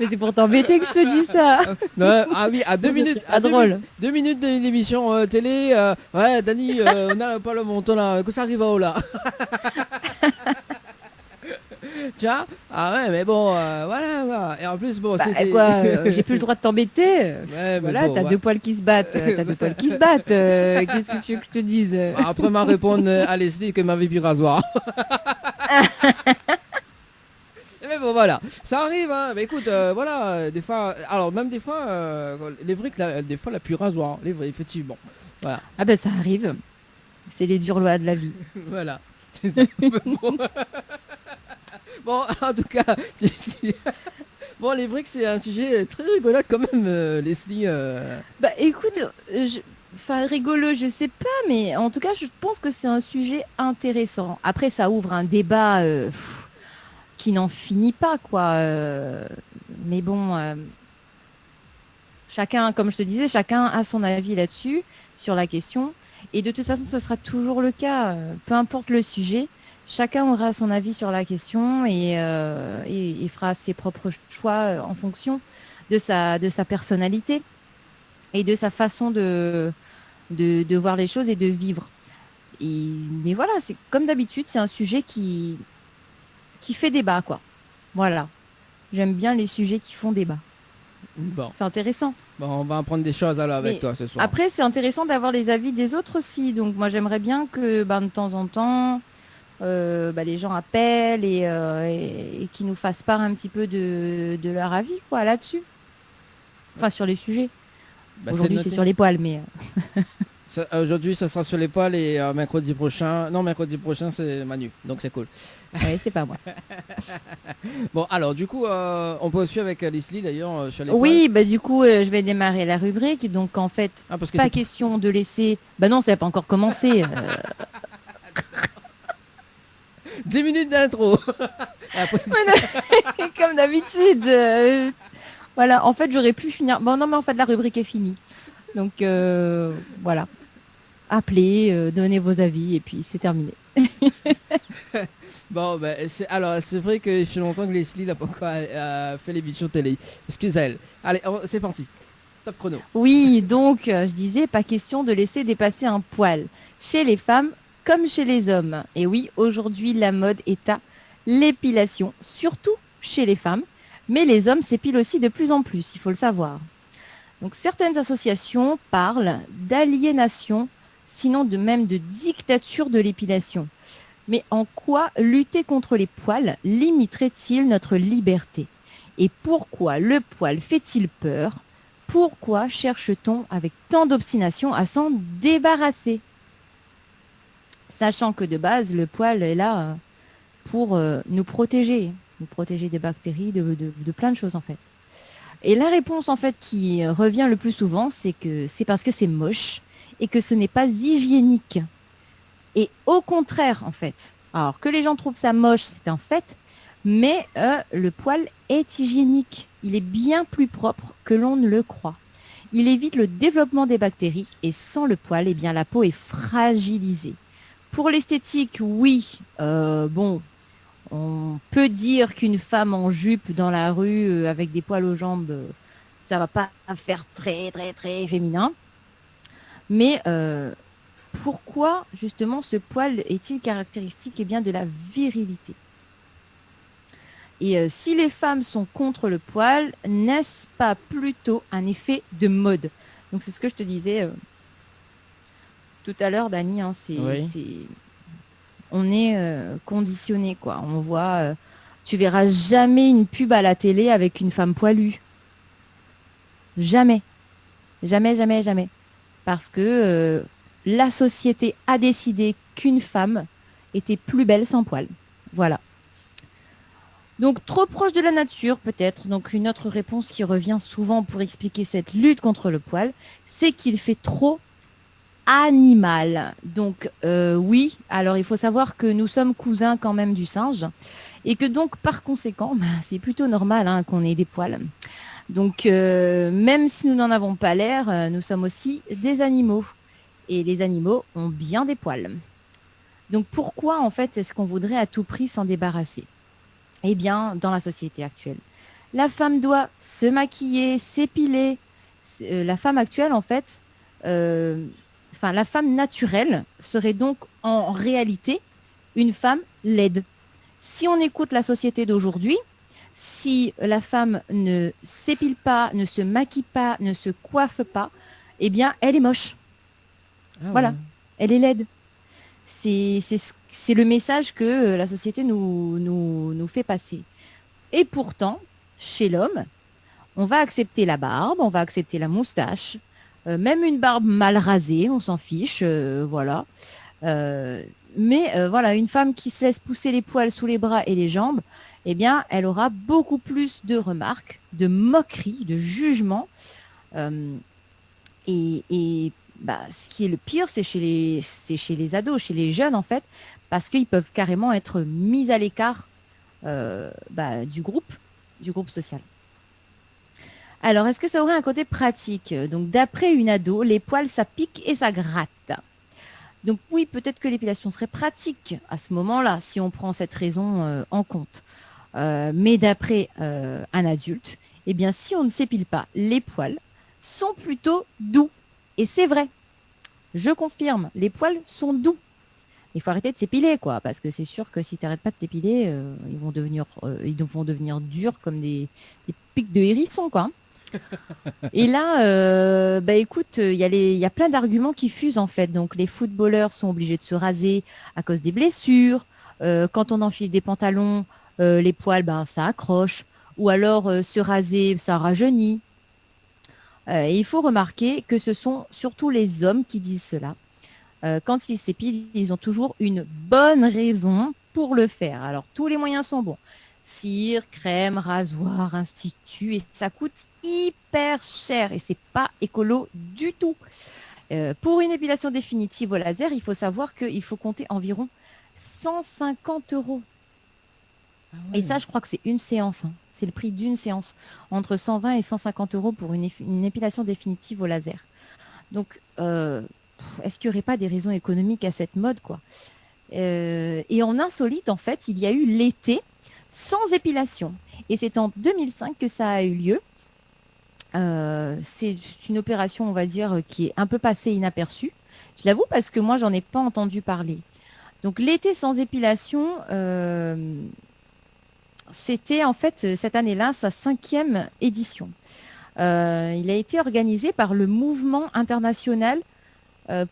Mais c'est pour t'embêter que je te dis ça. Non, ah oui, à 2 minutes. À drôle. 2 minutes d'une émission télé. Ouais, Dani, on a pas le menton là. Que ça arrive au là. Tu vois? Ah ouais, mais bon, voilà. Et en plus, bon, c'était... j'ai plus le droit de t'embêter. Ouais, voilà, bon, t'as deux poils qui se battent. Qu'est-ce que tu veux que je te dise? Après m'a répondre à Leslie que m'avait pris rasoir. Mais bon, voilà, ça arrive, hein. Mais écoute, voilà, des fois, alors même des fois, les vrais que des fois la pure rasoir, les vrais, effectivement. Voilà. Ah ben ça arrive. C'est les dures lois de la vie. Voilà. C'est ça. Bon, en tout cas, bon, les briques, c'est un sujet très rigolote quand même, Leslie. Bah écoute, Enfin, rigolo, je sais pas, mais en tout cas, je pense que c'est un sujet intéressant. Après, ça ouvre un débat qui n'en finit pas, quoi. Mais bon, chacun, comme je te disais, chacun a son avis là-dessus, sur la question. Et de toute façon, ce sera toujours le cas. Peu importe le sujet, chacun aura son avis sur la question et fera ses propres choix en fonction de sa personnalité et de sa façon de voir les choses et de vivre. Mais voilà, c'est comme d'habitude, c'est un sujet qui fait débat, quoi. Voilà. J'aime bien les sujets qui font débat. Bon. C'est intéressant. Bon, on va apprendre des choses alors avec toi ce soir. Après, c'est intéressant d'avoir les avis des autres aussi. Donc moi, j'aimerais bien que de temps en temps, les gens appellent et qu'ils nous fassent part un petit peu de leur avis, quoi, là-dessus. Enfin, sur les sujets. Aujourd'hui, c'est sur les poils, mais... Aujourd'hui, ça sera sur les poils et mercredi prochain, c'est Manu, donc c'est cool. Oui, c'est pas moi. Bon, alors du coup, on peut suivre avec Leslie d'ailleurs sur les poils. Oui, du coup, je vais démarrer la rubrique. Donc en fait, pas question de laisser... Bah non, ça n'a pas encore commencé. 10 minutes d'intro. Comme d'habitude. Voilà, en fait, j'aurais pu finir... Bon, non, mais en fait, la rubrique est finie. Donc, voilà. Appelez, donnez vos avis, et puis c'est terminé. Bon, c'est vrai qu'il fait longtemps que Leslie n'a pas encore fait l'émission télé. Excusez-elle. Allez, c'est parti. Top chrono. Oui, donc, je disais, pas question de laisser dépasser un poil. Chez les femmes comme chez les hommes. Et oui, aujourd'hui, la mode est à l'épilation, surtout chez les femmes. Mais les hommes s'épilent aussi de plus en plus, il faut le savoir. Donc certaines associations parlent d'aliénation, sinon même de dictature de l'épilation. Mais en quoi lutter contre les poils limiterait-il notre liberté? Et pourquoi le poil fait-il peur? Pourquoi cherche-t-on avec tant d'obstination à s'en débarrasser? Sachant que de base, le poil est là pour nous protéger des bactéries, de plein de choses en fait. Et la réponse en fait qui revient le plus souvent, c'est que c'est parce que c'est moche et que ce n'est pas hygiénique. Et au contraire en fait, alors que les gens trouvent ça moche, c'est un fait, mais le poil est hygiénique. Il est bien plus propre que l'on ne le croit. Il évite le développement des bactéries et sans le poil, eh bien, la peau est fragilisée. Pour l'esthétique, oui, on peut dire qu'une femme en jupe dans la rue avec des poils aux jambes, ça va pas faire très très très féminin. Mais pourquoi justement ce poil est-il caractéristique de la virilité? Et si les femmes sont contre le poil, n'est-ce pas plutôt un effet de mode? Donc c'est ce que je te disais tout à l'heure, Dani, hein, on est conditionné, quoi. On voit, tu verras jamais une pub à la télé avec une femme poilue. Jamais. Jamais, jamais, jamais. Parce que la société a décidé qu'une femme était plus belle sans poil. Voilà. Donc, trop proche de la nature, peut-être. Donc, une autre réponse qui revient souvent pour expliquer cette lutte contre le poil, c'est qu'il fait trop animal. Donc, oui, alors il faut savoir que nous sommes cousins quand même du singe et que donc, par conséquent, c'est plutôt normal qu'on ait des poils. Donc, même si nous n'en avons pas l'air, nous sommes aussi des animaux. Et les animaux ont bien des poils. Donc, pourquoi, en fait, est-ce qu'on voudrait à tout prix s'en débarrasser? Eh bien, dans la société actuelle, la femme doit se maquiller, s'épiler. La femme actuelle, en fait, la femme naturelle serait donc en réalité une femme laide. Si on écoute la société d'aujourd'hui, si la femme ne s'épile pas, ne se maquille pas, ne se coiffe pas, eh bien, elle est moche. Voilà, elle est laide. C'est le message que la société nous fait passer. Et pourtant, chez l'homme, on va accepter la barbe, on va accepter la moustache, même une barbe mal rasée, on s'en fiche, voilà. Mais voilà, une femme qui se laisse pousser les poils sous les bras et les jambes, eh bien, elle aura beaucoup plus de remarques, de moqueries, de jugements. Et ce qui est le pire, c'est chez les ados, chez les jeunes en fait, parce qu'ils peuvent carrément être mis à l'écart du groupe social. Alors, est-ce que ça aurait un côté pratique? Donc, d'après une ado, les poils, ça pique et ça gratte. Donc oui, peut-être que l'épilation serait pratique à ce moment-là, si on prend cette raison en compte. Mais d'après un adulte, eh bien, si on ne s'épile pas, les poils sont plutôt doux. Et c'est vrai. Je confirme, les poils sont doux. Il faut arrêter de s'épiler, quoi, parce que c'est sûr que si tu n'arrêtes pas de t'épiler, ils vont devenir durs comme des pics de hérisson, quoi. Et là, écoute, il y a plein d'arguments qui fusent en fait. Donc les footballeurs sont obligés de se raser à cause des blessures. Quand on enfile des pantalons, les poils, ça accroche. Ou alors se raser, ça rajeunit. Et il faut remarquer que ce sont surtout les hommes qui disent cela. Quand ils s'épilent, ils ont toujours une bonne raison pour le faire. Alors tous les moyens sont bons. Cire, crème, rasoir, institut, et ça coûte hyper cher et c'est pas écolo du tout. Pour une épilation définitive au laser, il faut savoir qu'il faut compter environ 150 €. Ah ouais. Et ça, je crois que c'est une séance. C'est le prix d'une séance, entre 120 et 150 € pour une épilation définitive au laser. Donc, est-ce qu'il n'y aurait pas des raisons économiques à cette mode, quoi? Et en insolite, en fait, il y a eu l'été sans épilation. Et c'est en 2005 que ça a eu lieu. C'est une opération, on va dire, qui est un peu passée inaperçue. Je l'avoue parce que moi, j'en ai pas entendu parler. Donc l'été sans épilation, c'était en fait cette année-là sa 5e édition. Il a été organisé par le Mouvement international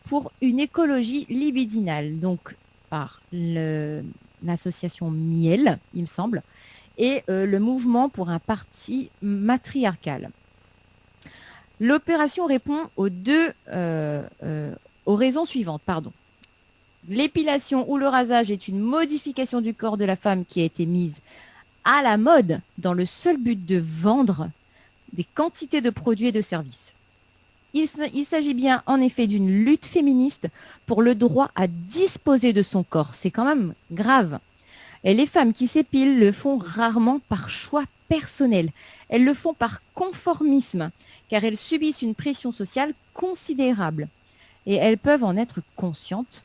pour une écologie libidinale, donc par l'association Miel, il me semble, et le mouvement pour un parti matriarcal. L'opération répond aux raisons suivantes. L'épilation ou le rasage est une modification du corps de la femme qui a été mise à la mode dans le seul but de vendre des quantités de produits et de services. Il s'agit bien en effet d'une lutte féministe pour le droit à disposer de son corps. C'est quand même grave. Et les femmes qui s'épilent le font rarement par choix personnel. Elles le font par conformisme, car elles subissent une pression sociale considérable. Et elles peuvent en être conscientes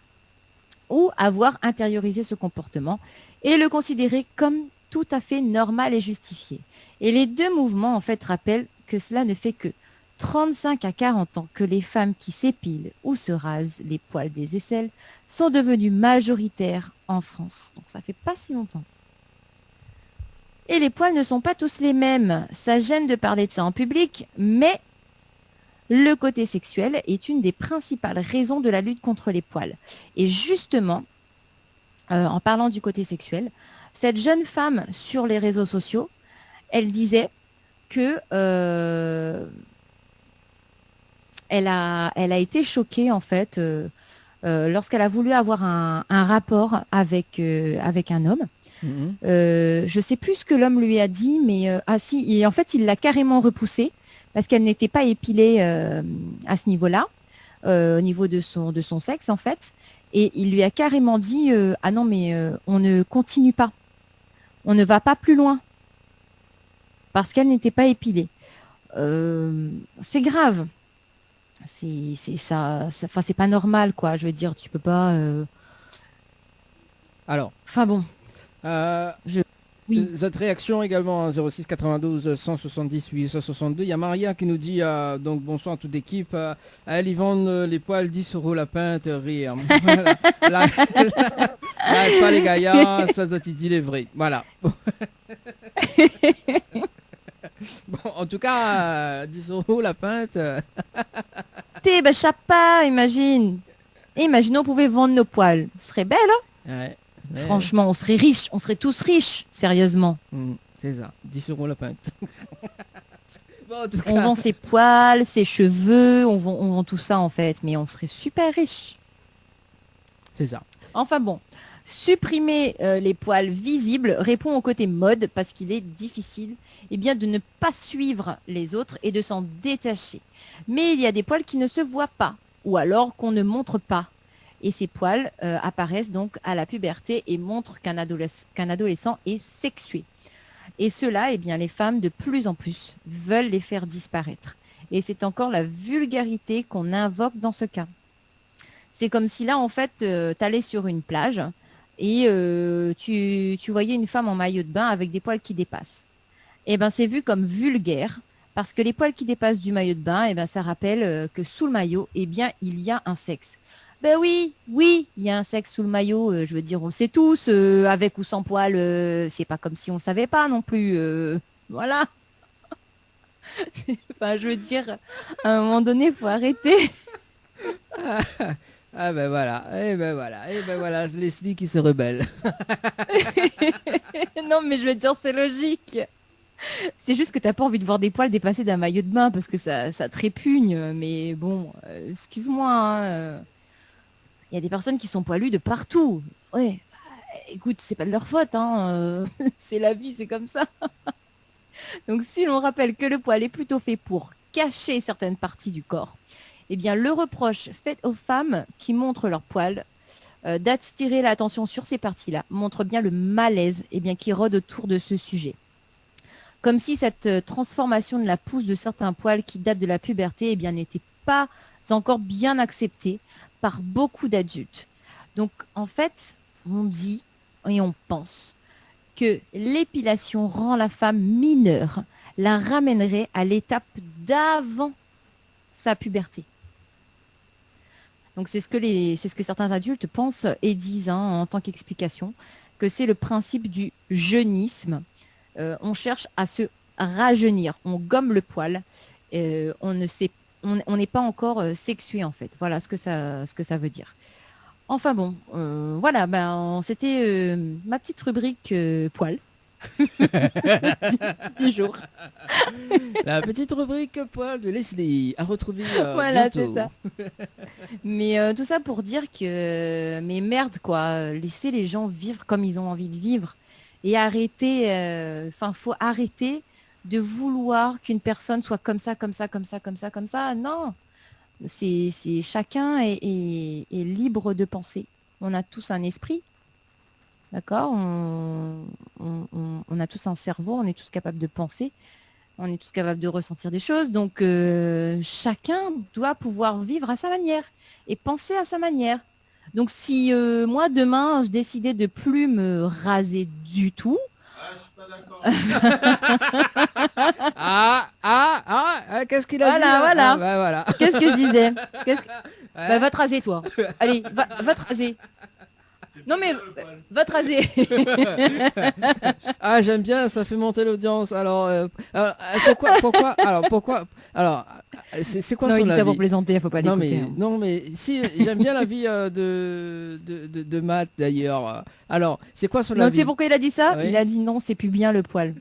ou avoir intériorisé ce comportement et le considérer comme tout à fait normal et justifié. Et les deux mouvements, en fait, rappellent que cela ne fait que 35 à 40 ans que les femmes qui s'épilent ou se rasent les poils des aisselles sont devenues majoritaires en France. Donc ça fait pas si longtemps. Et les poils ne sont pas tous les mêmes. Ça gêne de parler de ça en public, mais le côté sexuel est une des principales raisons de la lutte contre les poils. Et justement, en parlant du côté sexuel, cette jeune femme sur les réseaux sociaux, elle disait que elle a été choquée en fait lorsqu'elle a voulu avoir un rapport avec un homme. Je sais plus ce que l'homme lui a dit, mais et en fait il l'a carrément repoussée parce qu'elle n'était pas épilée à ce niveau-là, au niveau de son sexe en fait, et il lui a carrément dit ah non mais on ne continue pas, on ne va pas plus loin parce qu'elle n'était pas épilée. C'est grave. C'est pas normal quoi, je veux dire, tu peux pas Alors enfin bon, oui. Cette réaction également 06 92 170 862. Il y a Maria qui nous dit donc bonsoir à toute l'équipe. Elle Yvonne, les poils 10 € la pinte, rire. Voilà. Pas les gaillards, ça doit dit les vrais. Voilà. Bon, en tout cas, 10 € la pinte. T'es chapa, imagine. Imaginons on pouvait vendre nos poils. Ce serait belle, hein? Ouais. Franchement, on serait riches, on serait tous riches, sérieusement. C'est ça, 10 € la pinte. Bon, en tout cas... On vend ses poils, ses cheveux, on vend tout ça en fait, mais on serait super riches. C'est ça. Enfin bon, supprimer les poils visibles répond au côté mode parce qu'il est difficile de ne pas suivre les autres et de s'en détacher. Mais il y a des poils qui ne se voient pas ou alors qu'on ne montre pas. Et ces poils apparaissent donc à la puberté et montrent qu'un adolescent est sexué. Et cela, eh bien, les femmes de plus en plus veulent les faire disparaître. Et c'est encore la vulgarité qu'on invoque dans ce cas. C'est comme si là, en fait, tu allais sur une plage et tu voyais une femme en maillot de bain avec des poils qui dépassent. Eh bien, c'est vu comme vulgaire parce que les poils qui dépassent du maillot de bain, eh bien, ça rappelle que sous le maillot, eh bien, il y a un sexe. Ben oui, il y a un sexe sous le maillot, je veux dire, on sait tous, avec ou sans poil, c'est pas comme si on savait pas non plus, voilà. Enfin, je veux dire, à un moment donné, il faut arrêter. Ah ben voilà, et ben voilà, Leslie qui se rebelle. Non, mais je veux dire, c'est logique. C'est juste que t'as pas envie de voir des poils dépasser d'un maillot de bain parce que ça trépugne, mais bon, excuse-moi, hein, il y a des personnes qui sont poilues de partout. Ouais, écoute, c'est pas de leur faute, hein. C'est la vie, c'est comme ça. Donc si l'on rappelle que le poil est plutôt fait pour cacher certaines parties du corps, eh bien le reproche fait aux femmes qui montrent leur poil d'attirer l'attention sur ces parties-là montre bien le malaise qui rôde autour de ce sujet. Comme si cette transformation de la pousse de certains poils qui datent de la puberté n'était pas encore bien acceptée par beaucoup d'adultes. Donc en fait, on dit et on pense que l'épilation rend la femme mineure, la ramènerait à l'étape d'avant sa puberté. Donc c'est ce que certains adultes pensent et disent en tant qu'explication, que c'est le principe du jeunisme. On cherche à se rajeunir, on gomme le poil, on n'est pas encore sexué en fait. Voilà ce que ça veut dire. Enfin bon, voilà, c'était ma petite rubrique poil du jour. La petite rubrique poil de Leslie à retrouver voilà, bientôt. C'est ça. Mais tout ça pour dire que, mais merde quoi, laissez les gens vivre comme ils ont envie de vivre et arrêter, faut arrêter de vouloir qu'une personne soit comme ça. Non. C'est chacun est libre de penser. On a tous un esprit, d'accord, on a tous un cerveau, on est tous capables de penser, on est tous capables de ressentir des choses. Donc chacun doit pouvoir vivre à sa manière et penser à sa manière. Donc si moi demain je décidais de plus me raser du tout. Qu'est-ce qu'il a dit voilà. Voilà. Qu'est-ce que je disais va te raser toi. Allez, va te raser. Non mais va te raser. Ah j'aime bien, ça fait monter l'audience. Alors pourquoi c'est quoi son avis? Non, il dit ça pour plaisanter, il faut pas l'écouter. Non mais si j'aime bien l'avis de Matt d'ailleurs. Alors c'est quoi son avis? Tu sais pourquoi il a dit ça? Oui. Il a dit non, c'est plus bien le poil.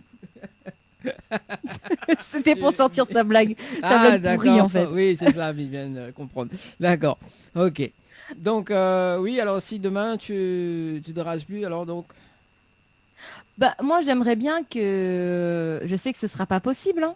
C'était pour sortir sa blague. Sa blague pourrie en fait. Oui c'est ça, il vient de comprendre. D'accord, ok. Donc oui, alors si demain tu ne rases plus, alors donc moi j'aimerais bien que, je sais que ce sera pas possible, hein.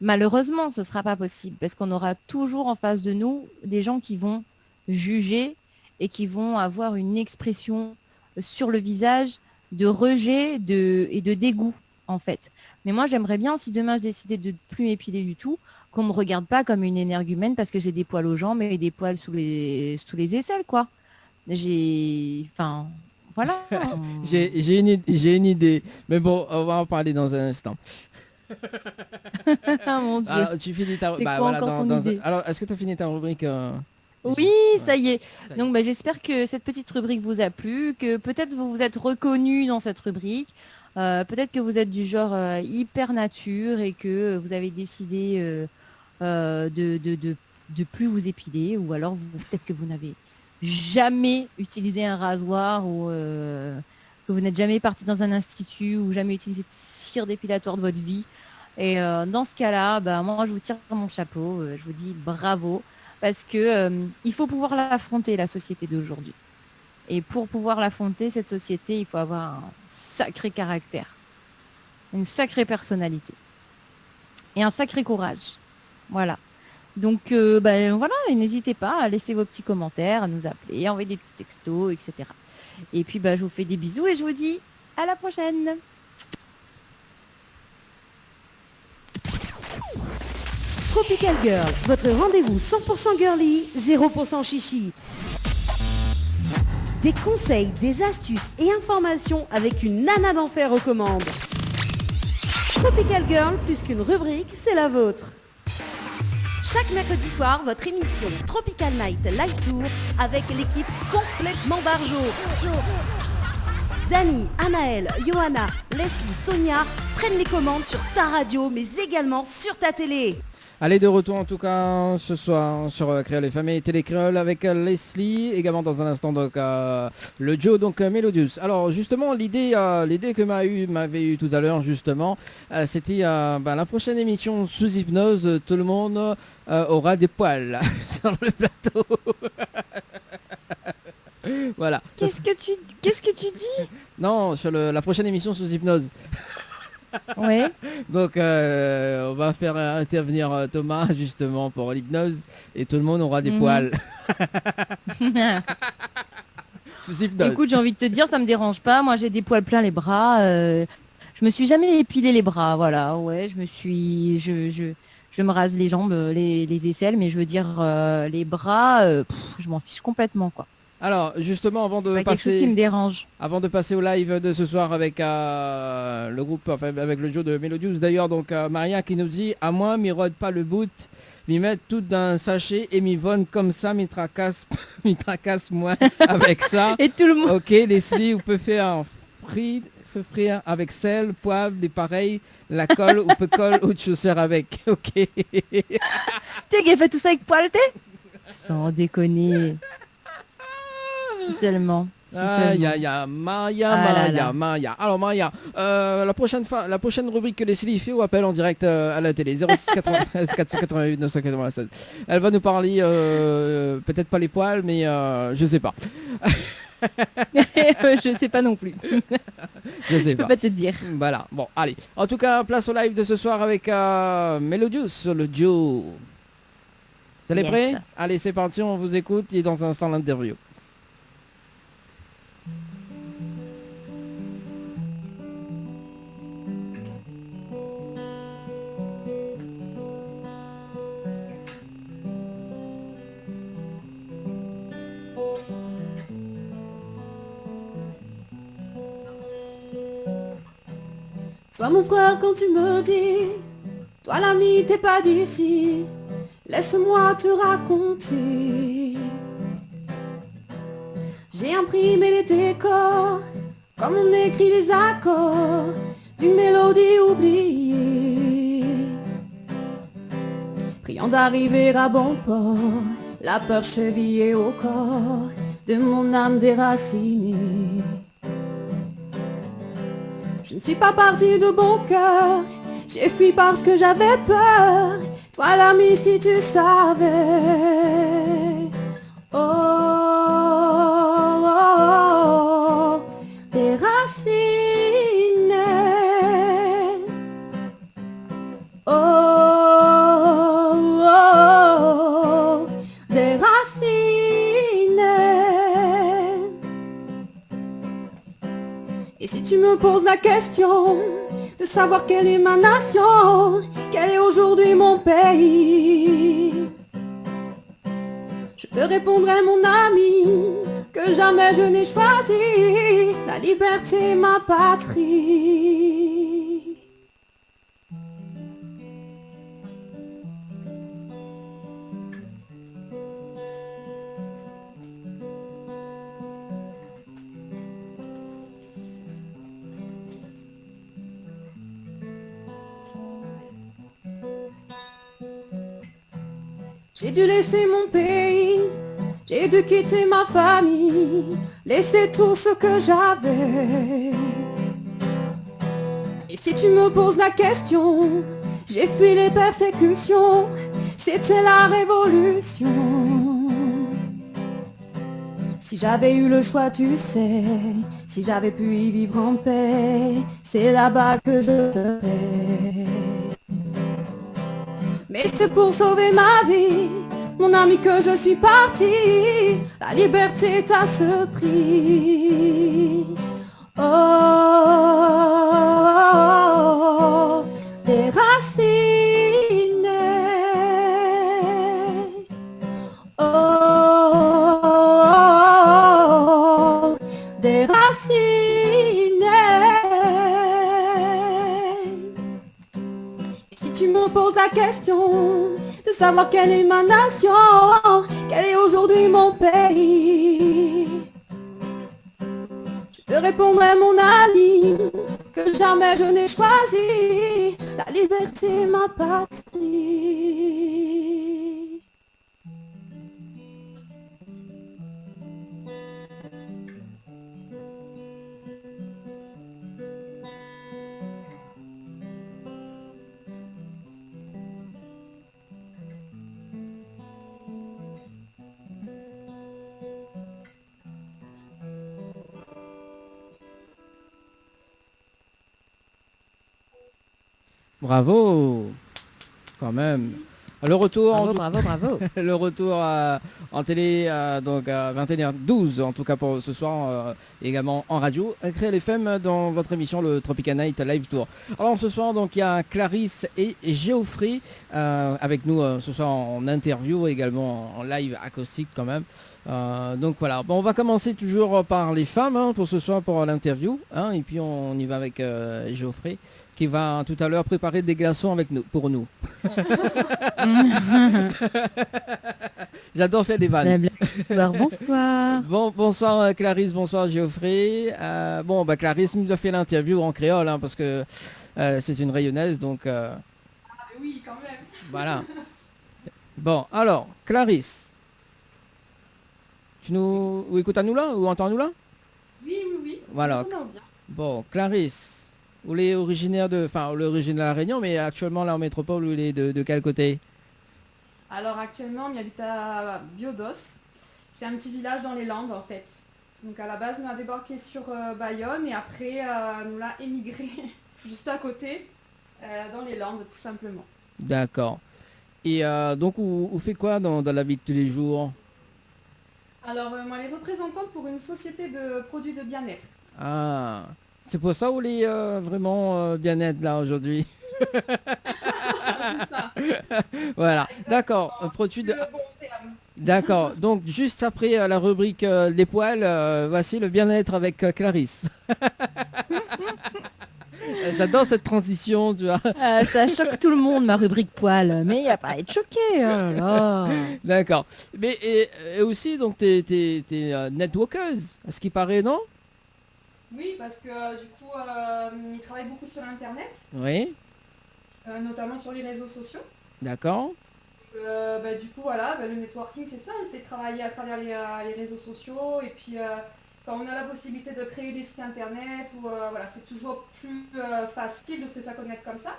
Malheureusement ce sera pas possible parce qu'on aura toujours en face de nous des gens qui vont juger et qui vont avoir une expression sur le visage de rejet et de dégoût en fait. Mais moi j'aimerais bien, si demain je décidais de ne plus m'épiler du tout, qu'on me regarde pas comme une énergumène parce que j'ai des poils aux jambes et des poils sous les aisselles quoi. Voilà. j'ai une idée, mais bon, on va en parler dans un instant. Mon Dieu. Alors tu finis ta alors est-ce que tu as fini ta rubrique Oui, ça y est. Donc j'espère que cette petite rubrique vous a plu, que peut-être vous vous êtes reconnu dans cette rubrique. Peut-être que vous êtes du genre hyper nature et que vous avez décidé de plus vous épiler, ou alors peut-être que vous n'avez jamais utilisé un rasoir ou que vous n'êtes jamais parti dans un institut ou jamais utilisé de cire dépilatoire de votre vie. Et dans ce cas-là, moi je vous tire mon chapeau, je vous dis bravo, parce que il faut pouvoir l'affronter, la société d'aujourd'hui. Et pour pouvoir l'affronter, cette société, il faut avoir un sacré caractère, une sacrée personnalité et un sacré courage. Voilà. Donc voilà, et n'hésitez pas à laisser vos petits commentaires, à nous appeler, à envoyer des petits textos, etc. Et puis je vous fais des bisous et je vous dis à la prochaine. Tropical Girl, votre rendez-vous 100% girly, 0% chichi. Des conseils, des astuces et informations avec une nana d'enfer aux commandes. Tropical Girl, plus qu'une rubrique, c'est la vôtre. Chaque mercredi soir, votre émission Tropical Night Live Tour avec l'équipe complètement barjo. Dani, Anaël, Johanna, Leslie, Sonia prennent les commandes sur ta radio, mais également sur ta télé. Allez, de retour en tout cas ce soir sur Créole FM et Télé Créole avec Leslie, également dans un instant donc le duo donc Melodious. Alors justement l'idée que m'avait eu tout à l'heure justement, c'était la prochaine émission sous hypnose, tout le monde aura des poils sur le plateau. Voilà. Qu'est-ce que tu dis? Non, sur la prochaine émission sous hypnose. Ouais. Donc on va faire intervenir Thomas justement pour l'hypnose et tout le monde aura des poils. Sous hypnose. Écoute, j'ai envie de te dire, ça me dérange pas. Moi, j'ai des poils plein les bras. Je me suis jamais épilé les bras, voilà. Ouais, je me rase les jambes, les aisselles, mais je veux dire les bras, je m'en fiche complètement, quoi. Alors justement avant de quelque chose qui me dérange. Avant de passer au live de ce soir avec le groupe, enfin avec le duo de Melodious d'ailleurs, donc Maria qui nous dit à moi m'y rôde pas le bout, m'y mettre tout dans un sachet et m'y vonne comme ça, m'y tracasse moi avec ça. Et tout le monde. Ok Leslie, vous pouvez faire un frire avec sel, poivre, des pareils, la colle ou peut coller autre chaussure avec. Ok. T'es qui fait tout ça avec poil t'es? Sans déconner. Tellement. Maria. Alors Maria, la prochaine rubrique que Leslie fait ou appelle en direct à la télé 06 488 996. Elle va nous parler peut-être pas les poils, mais je sais pas. Je sais pas non plus. Je sais Je peux pas te dire. Voilà. Bon, allez. En tout cas, place au live de ce soir avec Melodious sur le duo. Vous allez prêts? Allez, c'est parti. On vous écoute. Et dans un instant l'interview. Sois mon frère quand tu me dis, toi l'ami t'es pas d'ici, laisse-moi te raconter. J'ai imprimé les décors, comme on écrit les accords d'une mélodie oubliée. Priant d'arriver à bon port, la peur chevillée au corps de mon âme déracinée. Je ne suis pas partie de bon cœur, j'ai fui parce que j'avais peur. Toi l'ami si tu savais. Oh, oh, oh, des racines. Oh, oh, oh, des racines. Et si tu me poses la question de savoir quelle est ma nation, quel est aujourd'hui mon pays, je te répondrai mon ami que jamais je n'ai choisi la liberté ma patrie. J'ai dû laisser mon pays, j'ai dû quitter ma famille, laisser tout ce que j'avais. Et si tu me poses la question, j'ai fui les persécutions, c'était la révolution. Si j'avais eu le choix, tu sais, si j'avais pu y vivre en paix, c'est là-bas que je serais. Mais c'est pour sauver ma vie, mon ami, que je suis partie. La liberté est à ce prix. Oh, déraciné. Oh, déraciné. Et si tu me poses la question de savoir quelle est ma nation, quel est aujourd'hui mon pays, je te répondrai, mon ami, que jamais je n'ai choisi la liberté, ma patrie. Bravo, quand même. Le retour, Bravo. le retour en télé, donc à 21h12 en tout cas pour ce soir, également en radio, Créole FM dans votre émission le Tropical Night Live Tour. Alors ce soir donc il y a Clarisse et Geoffrey avec nous ce soir en interview, également en live acoustique quand même. Donc voilà, bon, on va commencer toujours par les femmes pour ce soir pour l'interview, et puis on y va avec Geoffrey qui va tout à l'heure préparer des glaçons avec nous, pour nous. J'adore faire des vannes. Bonsoir. Bonsoir Clarisse, bonsoir Geoffrey. Clarisse nous a fait l'interview en créole parce que c'est une rayonnaise, donc... Ah oui, quand même. Voilà. Bon, alors, Clarisse, tu nous écoutes à nous là ou entends-nous là? Oui. Voilà. Bon, Clarisse, vous êtes originaire l'origine de la Réunion, mais actuellement là en métropole, vous êtes de quel côté? Alors actuellement, on habite à Biodos. C'est un petit village dans les Landes en fait. Donc à la base, nous a débarqué sur Bayonne et après, nous l'a émigré juste à côté, dans les Landes tout simplement. D'accord. Et donc, vous faites quoi dans la vie de tous les jours? Alors moi, elle est représentante pour une société de produits de bien-être. Ah, c'est pour ça que vous êtes vraiment bien-être là aujourd'hui. Voilà, d'accord. Un produit de... D'accord, donc juste après la rubrique des poils, voici le bien-être avec Clarisse. J'adore cette transition, tu vois. Ça choque tout le monde, ma rubrique poil, mais il n'y a pas à être choqué. Oh là là. D'accord. Mais et aussi, donc, t'es networkeuse, à ce qui paraît, non? Oui, parce que du coup, il travaille beaucoup sur Internet. Oui. Notamment sur les réseaux sociaux. D'accord. Du coup, voilà, le networking, c'est ça, c'est travailler à travers les réseaux sociaux. Et puis, quand on a la possibilité de créer des sites internet, voilà, c'est toujours plus facile de se faire connaître comme ça.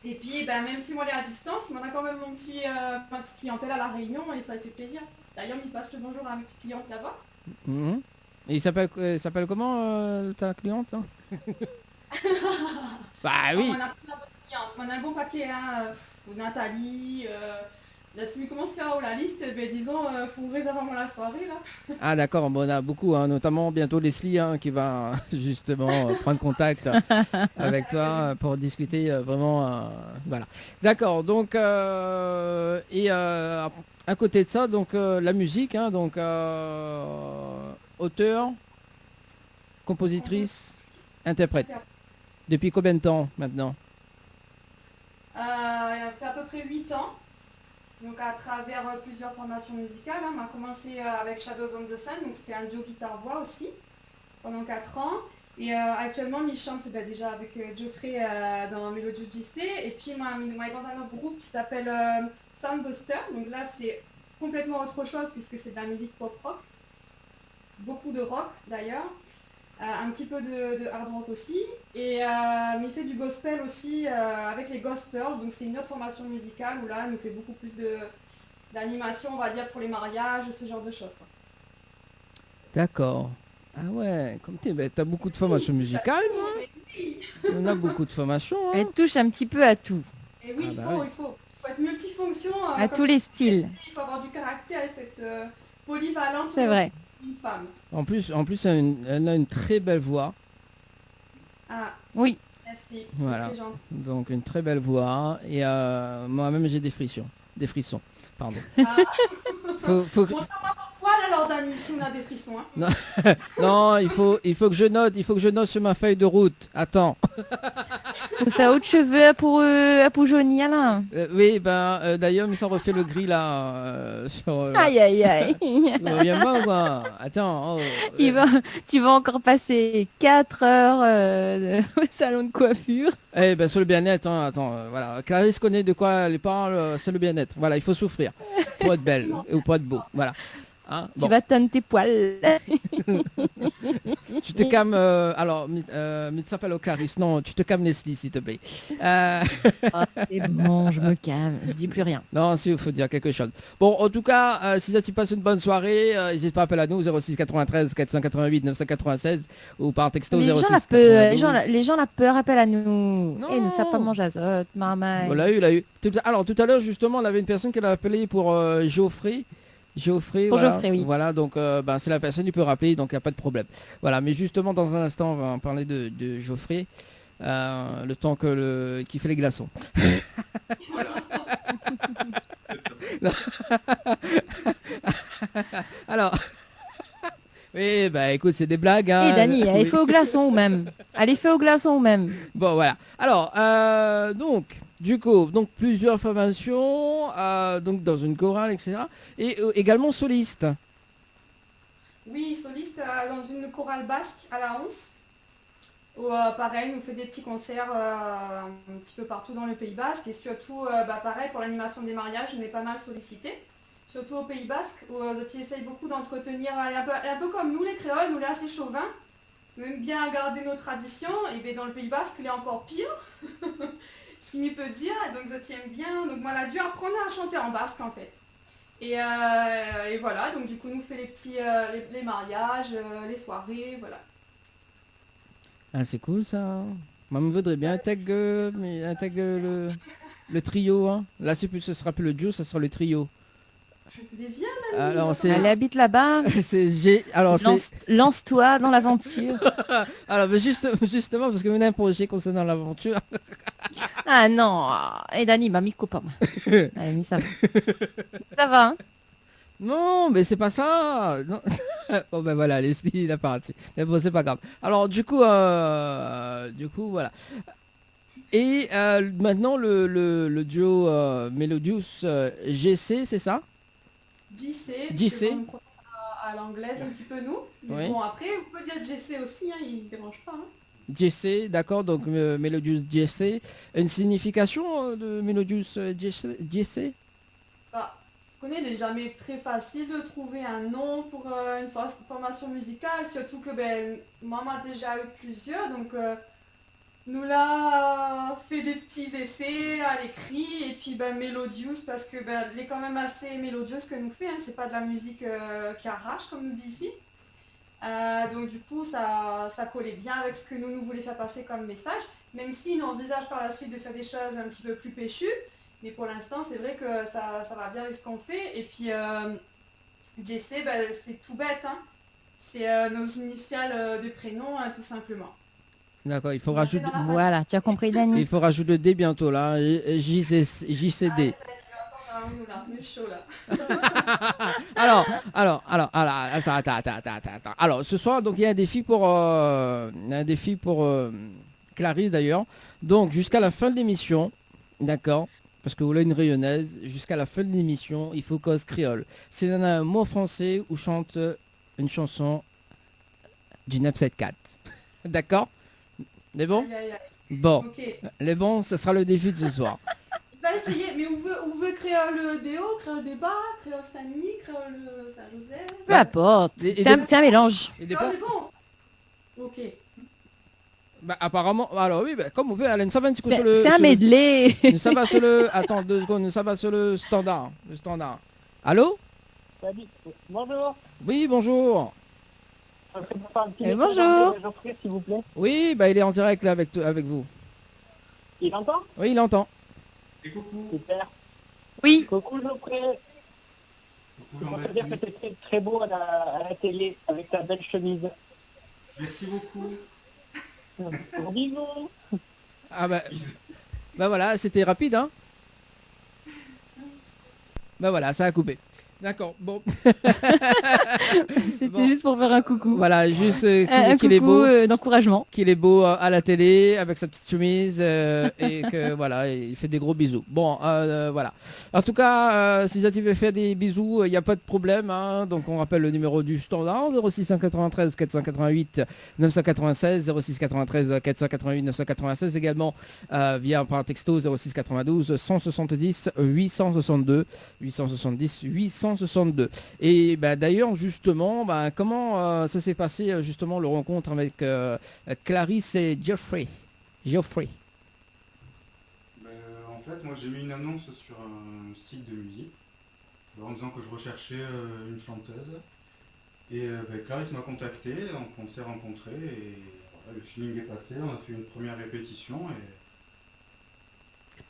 Et puis, même si moi, elle est à distance, on a quand même ma petite clientèle à La Réunion et ça fait plaisir. D'ailleurs, il passe le bonjour à ma petite cliente là-bas. Mmh. Et il s'appelle comment ta cliente Bah oui. On a plein d'autres clientes. On a un bon paquet, Nathalie. Là, si on commence à faire la liste, disons, faut ouvrir avant la soirée là. Ah d'accord, bon, on a beaucoup, notamment bientôt Leslie qui va justement prendre contact avec toi pour discuter vraiment. Voilà. D'accord, donc à côté de ça, donc la musique, donc auteur, compositrice, interprète. Depuis combien de temps maintenant? Ça fait à peu près 8 ans. Donc à travers plusieurs formations musicales, on a commencé avec Shadows on the Sun, donc c'était un duo guitare-voix aussi, pendant 4 ans. Et actuellement, je chante déjà avec Geoffrey dans Mélodie JC. Et puis moi, dans un autre groupe qui s'appelle Soundbuster. Donc là, c'est complètement autre chose puisque c'est de la musique pop-rock. Beaucoup de rock d'ailleurs. Un petit peu de hard rock aussi. Et mais il fait du gospel aussi avec les Gospels. Donc c'est une autre formation musicale où là, il nous fait beaucoup plus d'animation, on va dire, pour les mariages, ce genre de choses, quoi. D'accord. Ah ouais, comme t'as beaucoup de formations musicales, oui. On a beaucoup de formations. Elle touche un petit peu à tout. Et oui, il faut faut être multifonction. À comme tous les styles. Il faut avoir du caractère, il faut être polyvalente. C'est vrai. Une femme. En plus elle a une très belle voix. Ah, Oui. merci. Voilà. C'est très gentil. Donc une très belle voix. Et moi-même j'ai des frissons. Pardon. Ah. Faut que... Bon, ça va pour toi alors, Dani, si on a des frissons. Hein. Non, non, il faut que je note sur ma feuille de route. Attends. Ou ça haut de cheveux pour Johnny Alain. Oui, d'ailleurs, il s'en refait le gris là. Aïe aïe aïe. Viens pas ou quoi? Attends. Tu vas encore passer 4 heures au salon de coiffure. Eh ben sur le bien-être, hein, attends, voilà. Clarisse connaît de quoi elle parle, c'est le bien-être. Voilà, il faut souffrir pour être belle ou pour être beau. Voilà. Hein, Tu vas teindre tes poils. Tu te calmes, alors, mais tu s'appelle Clarisse, non, tu te calmes Nestlé, s'il te plaît. C'est bon, je me calme, je dis plus rien. Non, si, il faut dire quelque chose. Bon, en tout cas, si ça t'y passe une bonne soirée, n'hésite pas à appeler à nous, 06 93 488 996 ou par texto 06 les gens la peur appellent à nous. Non. Et nous savent pas manger azote, maman. On l'a eu. Alors, tout à l'heure, justement, on avait une personne qui l'a appelé pour Geoffrey. Geoffrey, voilà. Geoffrey, oui. Voilà, donc c'est la personne qui peut rappeler, donc il n'y a pas de problème. Voilà, mais justement, dans un instant, on va parler de Geoffrey, le temps qui fait les glaçons. Alors, oui, écoute, c'est des blagues. Hein. Et Dani, elle fait au glaçon ou même. Elle fait au glaçon ou même. Bon, voilà. Alors, donc... Du coup, donc plusieurs formations, donc dans une chorale, etc. Et également soliste. Oui, soliste dans une chorale basque à la Once. Où pareil, on fait des petits concerts un petit peu partout dans le Pays Basque. Et surtout, pareil, pour l'animation des mariages, on est pas mal sollicité. Surtout au Pays Basque, où ils essayent beaucoup d'entretenir, un peu comme nous les créoles, nous les assez chauvins. Nous aimons bien garder nos traditions. Et bien dans le Pays Basque, il est encore pire. Si m'y peut dire, donc je tiens bien, donc moi j'ai dû apprendre à chanter en basque en fait. Et voilà, donc du coup nous fait les petits les mariages, les soirées, voilà. Ah c'est cool ça. Moi je voudrais bien intégrer le trio, hein. Là ce sera plus le duo, ça sera le trio. Mais viens Dani. Alors, elle habite là-bas. Lance-toi dans l'aventure. Alors justement parce que on a un projet concernant l'aventure. Ah non, et Dani m'a mis copain. Allez, mis ça. Ça va hein. Non, mais c'est pas ça. Non. Bon ben voilà, Leslie il a parti. Mais bon, c'est pas grave. Alors du coup voilà. Et maintenant le duo Melodious GC, c'est ça? JC. On prononce à l'anglaise un petit peu nous. Mais bon après, on peut dire JC aussi, hein, il ne dérange pas. Hein. JC, d'accord, donc Melodious JC. Une signification de Melodious JC? Je connais, il n'est jamais très facile de trouver un nom pour une formation musicale, surtout que moi m'a déjà eu plusieurs, donc nous l'a fait des petits essais à l'écrit, et puis Melodious, parce que elle est quand même assez mélodieuse que nous fait, hein, c'est pas de la musique qui arrache comme nous dit ici. Donc du coup ça collait bien avec ce que nous voulions faire passer comme message, même si nous envisage par la suite de faire des choses un petit peu plus péchues, mais pour l'instant c'est vrai que ça va bien avec ce qu'on fait. Et puis JC, c'est tout bête, hein. C'est nos initiales des prénoms, hein, tout simplement. D'accord, il faut rajouter... Voilà, tu as compris Dani. Il faut rajouter le D bientôt là, JCD. Alors, attends. Alors, ce soir, donc il y a un défi pour Clarisse d'ailleurs. Donc, jusqu'à la fin de l'émission, d'accord, parce que vous l'avez une rayonnaise, jusqu'à la fin de l'émission, il faut cause créole. C'est un mot français où chante une chanson du 974. D'accord? Les bons? Bon, okay. Les bons, ce sera le défi de ce soir. Va essayer, mais on veut créole des Hauts, créole des Bas, créole Saint-Denis, créole Saint-Joseph. Peu importe, fais un mélange. Créole est bon. Ok. Apparemment, alors oui, comme on veut, Alain, ça va un petit coup sur le... Fais un medley. Ça va sur le... Attends, 2 secondes, ça va sur le standard. Allô? Bonjour. Oui, bonjour. Bonjour. Geoffrey, s'il vous plaît. Oui, il est en direct là avec vous. Il entend? Oui, il entend. Et coucou. Super. Oui. Coucou Geoffrey. Je peux dire que c'était très beau à la télé avec ta belle chemise. Merci beaucoup. Bisous. Ah bah voilà, c'était rapide, hein. Bah voilà, ça a coupé. D'accord, bon. C'était juste pour faire un coucou. Voilà, juste un qu'il est beau. D'encouragement. Qu'il est beau à la télé avec sa petite chemise et que voilà, il fait des gros bisous. Bon, voilà. En tout cas, si tu veux faire des bisous, il n'y a pas de problème. Hein. Donc on rappelle le numéro du standard 0693 488 996 0693 488 996 également via par texto 0692 170 862 et bah, d'ailleurs justement comment ça s'est passé justement le rencontre avec Clarisse et Geoffrey. En fait moi j'ai mis une annonce sur un site de musique en disant que je recherchais une chanteuse et Clarisse m'a contacté, donc on s'est rencontrés et voilà, le feeling est passé, on a fait une première répétition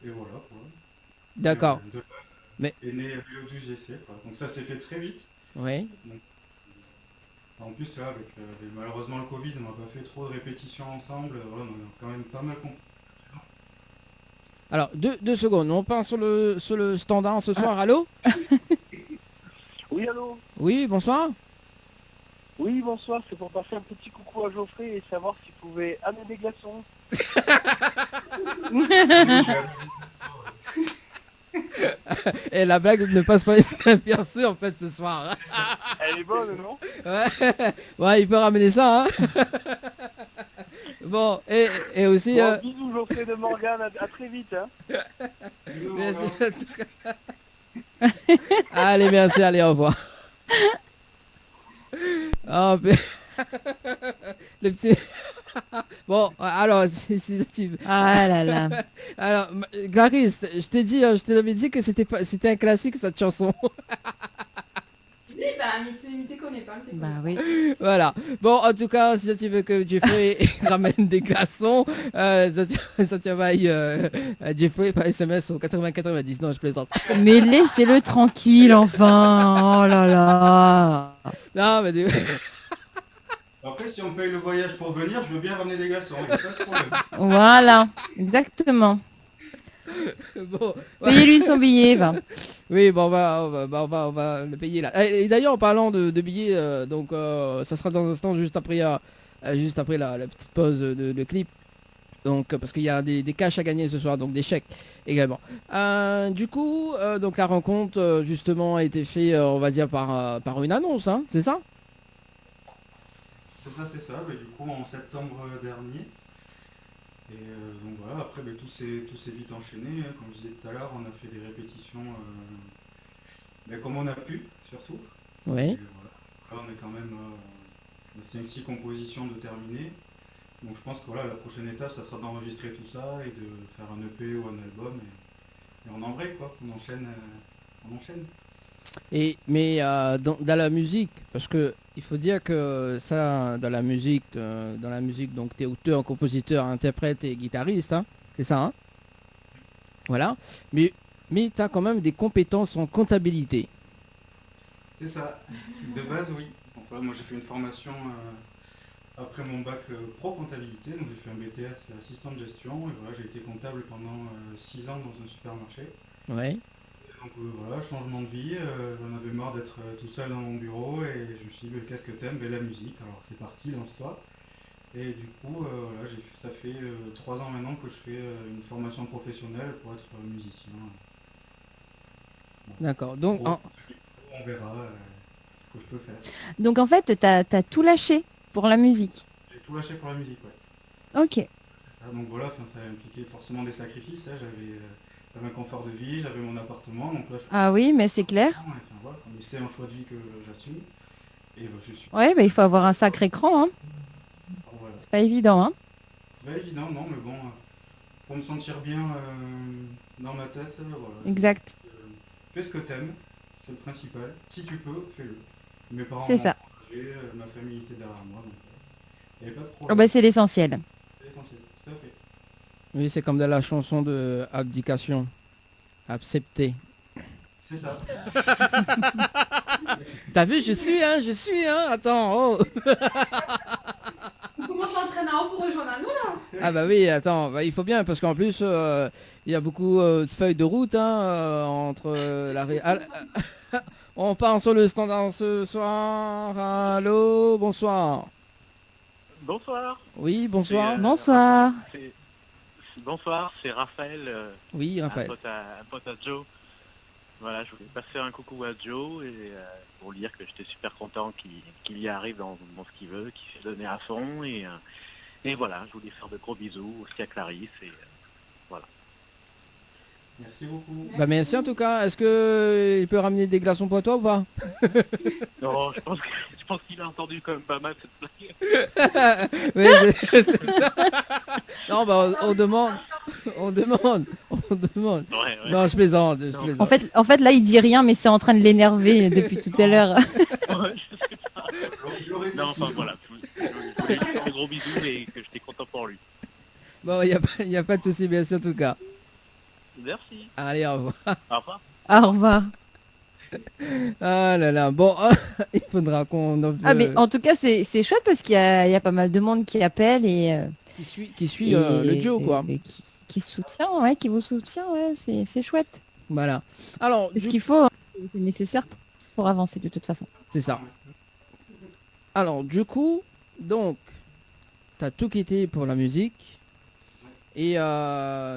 et voilà quoi. D'accord. Mais est né VO12GC quoi. Donc ça s'est fait très vite. Oui. Donc, en plus là avec malheureusement le Covid on n'a pas fait trop de répétitions ensemble, voilà, on a quand même pas mal compris. Alors 2 secondes, on part sur le standard ce soir, allô. Oui allô. Oui, bonsoir. Oui bonsoir, c'est pour passer un petit coucou à Geoffrey et savoir s'il pouvait amener des glaçons. Et la blague ne passe pas inaperçue en fait ce soir. Elle est bonne, non? Ouais, il peut ramener ça. Hein. Bon, et aussi... Bon, bisous Geoffrey de Morgane, à très vite. Hein. Merci. Allez, merci, allez, au revoir. Oh, le petit... Bon, alors, si tu... Ah là là. Alors, Clarisse, je t'avais dit que c'était un classique cette chanson. Oui, bah, mais tu connais pas, Bah oui. Voilà. Bon, en tout cas, si tu veux que Jeffrey ramène des glaçons, ça tu envoies Jeffrey par SMS au 8090. Non, je plaisante. Mais laissez-le tranquille, enfin. Oh là là. Non, mais... Après, si on paye le voyage pour venir, je veux bien ramener des glaçons, il n'y a pas de problème. Voilà, exactement. Bon, payez-lui son billet, va. Oui, bon, on va le payer là. Et d'ailleurs, en parlant de billets, donc ça sera dans un instant juste après la petite pause de clip. Donc, parce qu'il y a des cash à gagner ce soir, donc des chèques également. Du coup, donc la rencontre justement a été faite, on va dire par une annonce, hein, c'est ça? C'est ça, mais du coup en septembre dernier. Et donc voilà, après tout s'est vite enchaîné, hein. Comme je disais tout à l'heure, on a fait des répétitions comme on a pu, surtout. Oui. Et, voilà. Là on est quand même 5-6 compositions de terminer. Donc je pense que voilà, la prochaine étape, ça sera d'enregistrer tout ça et de faire un EP ou un album. Et on embraye quoi, on enchaîne. Mais dans la musique, parce que il faut dire que ça, dans la musique, donc tu es auteur, compositeur, interprète et guitariste, hein, c'est ça, hein? Voilà. Mais tu as quand même des compétences en comptabilité. C'est ça. De base, oui. Donc, voilà, moi j'ai fait une formation après mon bac pro comptabilité, donc j'ai fait un BTS assistant de gestion, et voilà, j'ai été comptable pendant 6 ans dans un supermarché. Ouais. Donc voilà, changement de vie, j'en avais marre d'être tout seul dans mon bureau et je me suis dit qu'est-ce que t'aimes? La musique, alors c'est parti, lance-toi. Et du coup, voilà, ça fait 3 ans maintenant que je fais une formation professionnelle pour être musicien. Bon. D'accord, donc... On verra ce que je peux faire. Donc en fait, t'as tout lâché pour la musique? J'ai tout lâché pour la musique, ouais. Ok. C'est ça, donc voilà, ça a impliqué forcément des sacrifices, hein. J'avais un confort de vie, j'avais mon appartement, donc là je... Ah oui, mais c'est clair. Enfin, voilà, mais c'est un choix de vie que j'assume. Et je suis... Ouais, il faut avoir un sacré cran, hein. Voilà. C'est pas évident, hein. C'est pas évident, non, mais bon, pour me sentir bien dans ma tête, voilà. Exact. Fais ce que t'aimes, c'est le principal. Si tu peux, fais-le. Mes parents C'est ça. encouragé, ma famille était derrière moi, donc il n'y avait pas de Oh problème. bah c'est l'essentiel. C'est l'essentiel, tout à fait. Oui, c'est comme dans la chanson de Abdication. Accepter. C'est ça. T'as vu, je suis, attends, oh. On commence à entraîner en haut pour rejoindre à nous là. Ah bah oui, attends, bah, il faut bien, parce qu'en plus, il y a beaucoup de feuilles de route entre la... On part sur le standard ce soir. Allô, bonsoir. Bonsoir. Oui, bonsoir. Bonsoir. Bonsoir, c'est Raphaël. Oui, Raphaël. Un pote à Joe. Voilà, je voulais passer un coucou à Joe et pour lui dire que j'étais super content qu'il y arrive dans ce qu'il veut, qu'il s'est donné à fond et voilà, je voulais faire de gros bisous aussi à Clarisse et voilà. Merci beaucoup. Bah merci en tout cas. Est-ce que il peut ramener des glaçons pour toi ou pas? Non, je pense qu'il a entendu quand même pas mal cette blague. Oui, c'est ça. Non, bah on demande. Ouais. Non, je plaisante. En fait, là, il dit rien, mais c'est en train de l'énerver depuis tout à l'heure. Ouais, je sais pas. Non, enfin voilà, je voulais lui faire de gros bisous et que j'étais content pour lui. Bon, il n'y a pas de souci, bien sûr, en tout cas. Merci. Allez, au revoir. Au revoir. Au revoir. Ah là là, bon, il faudra qu'on... Ah mais en tout cas, c'est chouette parce qu'il y a pas mal de monde qui appelle et... qui suit le Joe, quoi. Qui soutient, ouais, qui vous soutient, ouais, c'est chouette. Voilà. Alors, ce qu'il faut, c'est nécessaire pour avancer de toute façon. C'est ça. Alors, du coup, donc, t'as tout quitté pour la musique. Et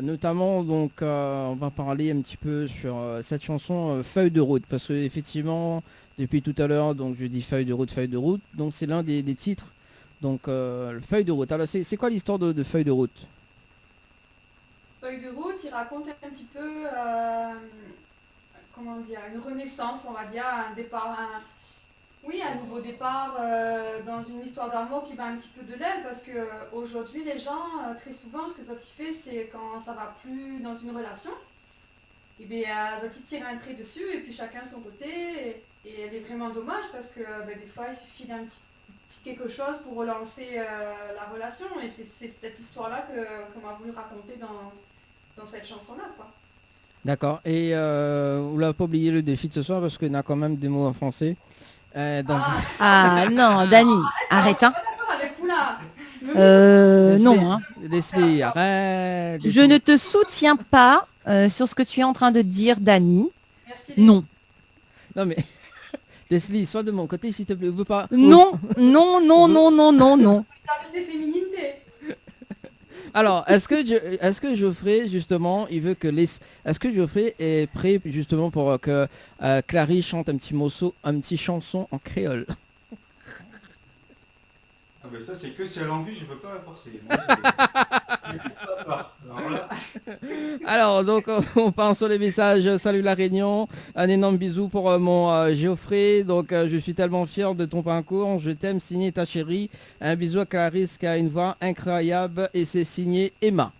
notamment, donc, on va parler un petit peu sur cette chanson Feuille de route. Parce que effectivement, depuis tout à l'heure, donc je dis Feuille de route. Donc c'est l'un des titres. Donc, Feuille de route. Alors, c'est quoi l'histoire de Feuille de route? Feuille de route, il raconte un petit peu, comment dire, une renaissance, on va dire, un départ, un nouveau départ dans une histoire d'amour qui va un petit peu de l'aile, parce que aujourd'hui les gens, très souvent, ce que Zoti fait, c'est quand ça va plus dans une relation, et bien Zoti tire un trait dessus, et puis chacun son côté, et elle est vraiment dommage, parce que des fois il suffit d'un petit quelque chose pour relancer la relation, et c'est cette histoire-là qu'on m'a voulu raconter dans cette chanson-là, quoi. D'accord. Et vous l'avez pas oublié le défi de ce soir, parce qu'il y a quand même des mots en français. Ah non, Dani, arrête. Hein. Avec vous, là. Non. Hein. Leslie, arrête. Je ne te soutiens pas sur ce que tu es en train de dire, Dani. Merci, Leslie. Non. Non mais... Leslie, sois de mon côté, s'il te plaît. Veux pas... Non. Solidarité, féminité. Alors, est-ce que Geoffrey, justement, il veut que est-ce que Geoffrey est prêt, justement, pour que Clary chante un petit chanson en créole? Ah ben ça, c'est que si elle a envie, je peux pas la forcer. Alors, donc, on part sur les messages. Salut la Réunion. Un énorme bisou pour mon Geoffrey. Donc, je suis tellement fier de ton parcours. Je t'aime, signé ta chérie. Un bisou à Clarisse qui a une voix incroyable. Et c'est signé Emma.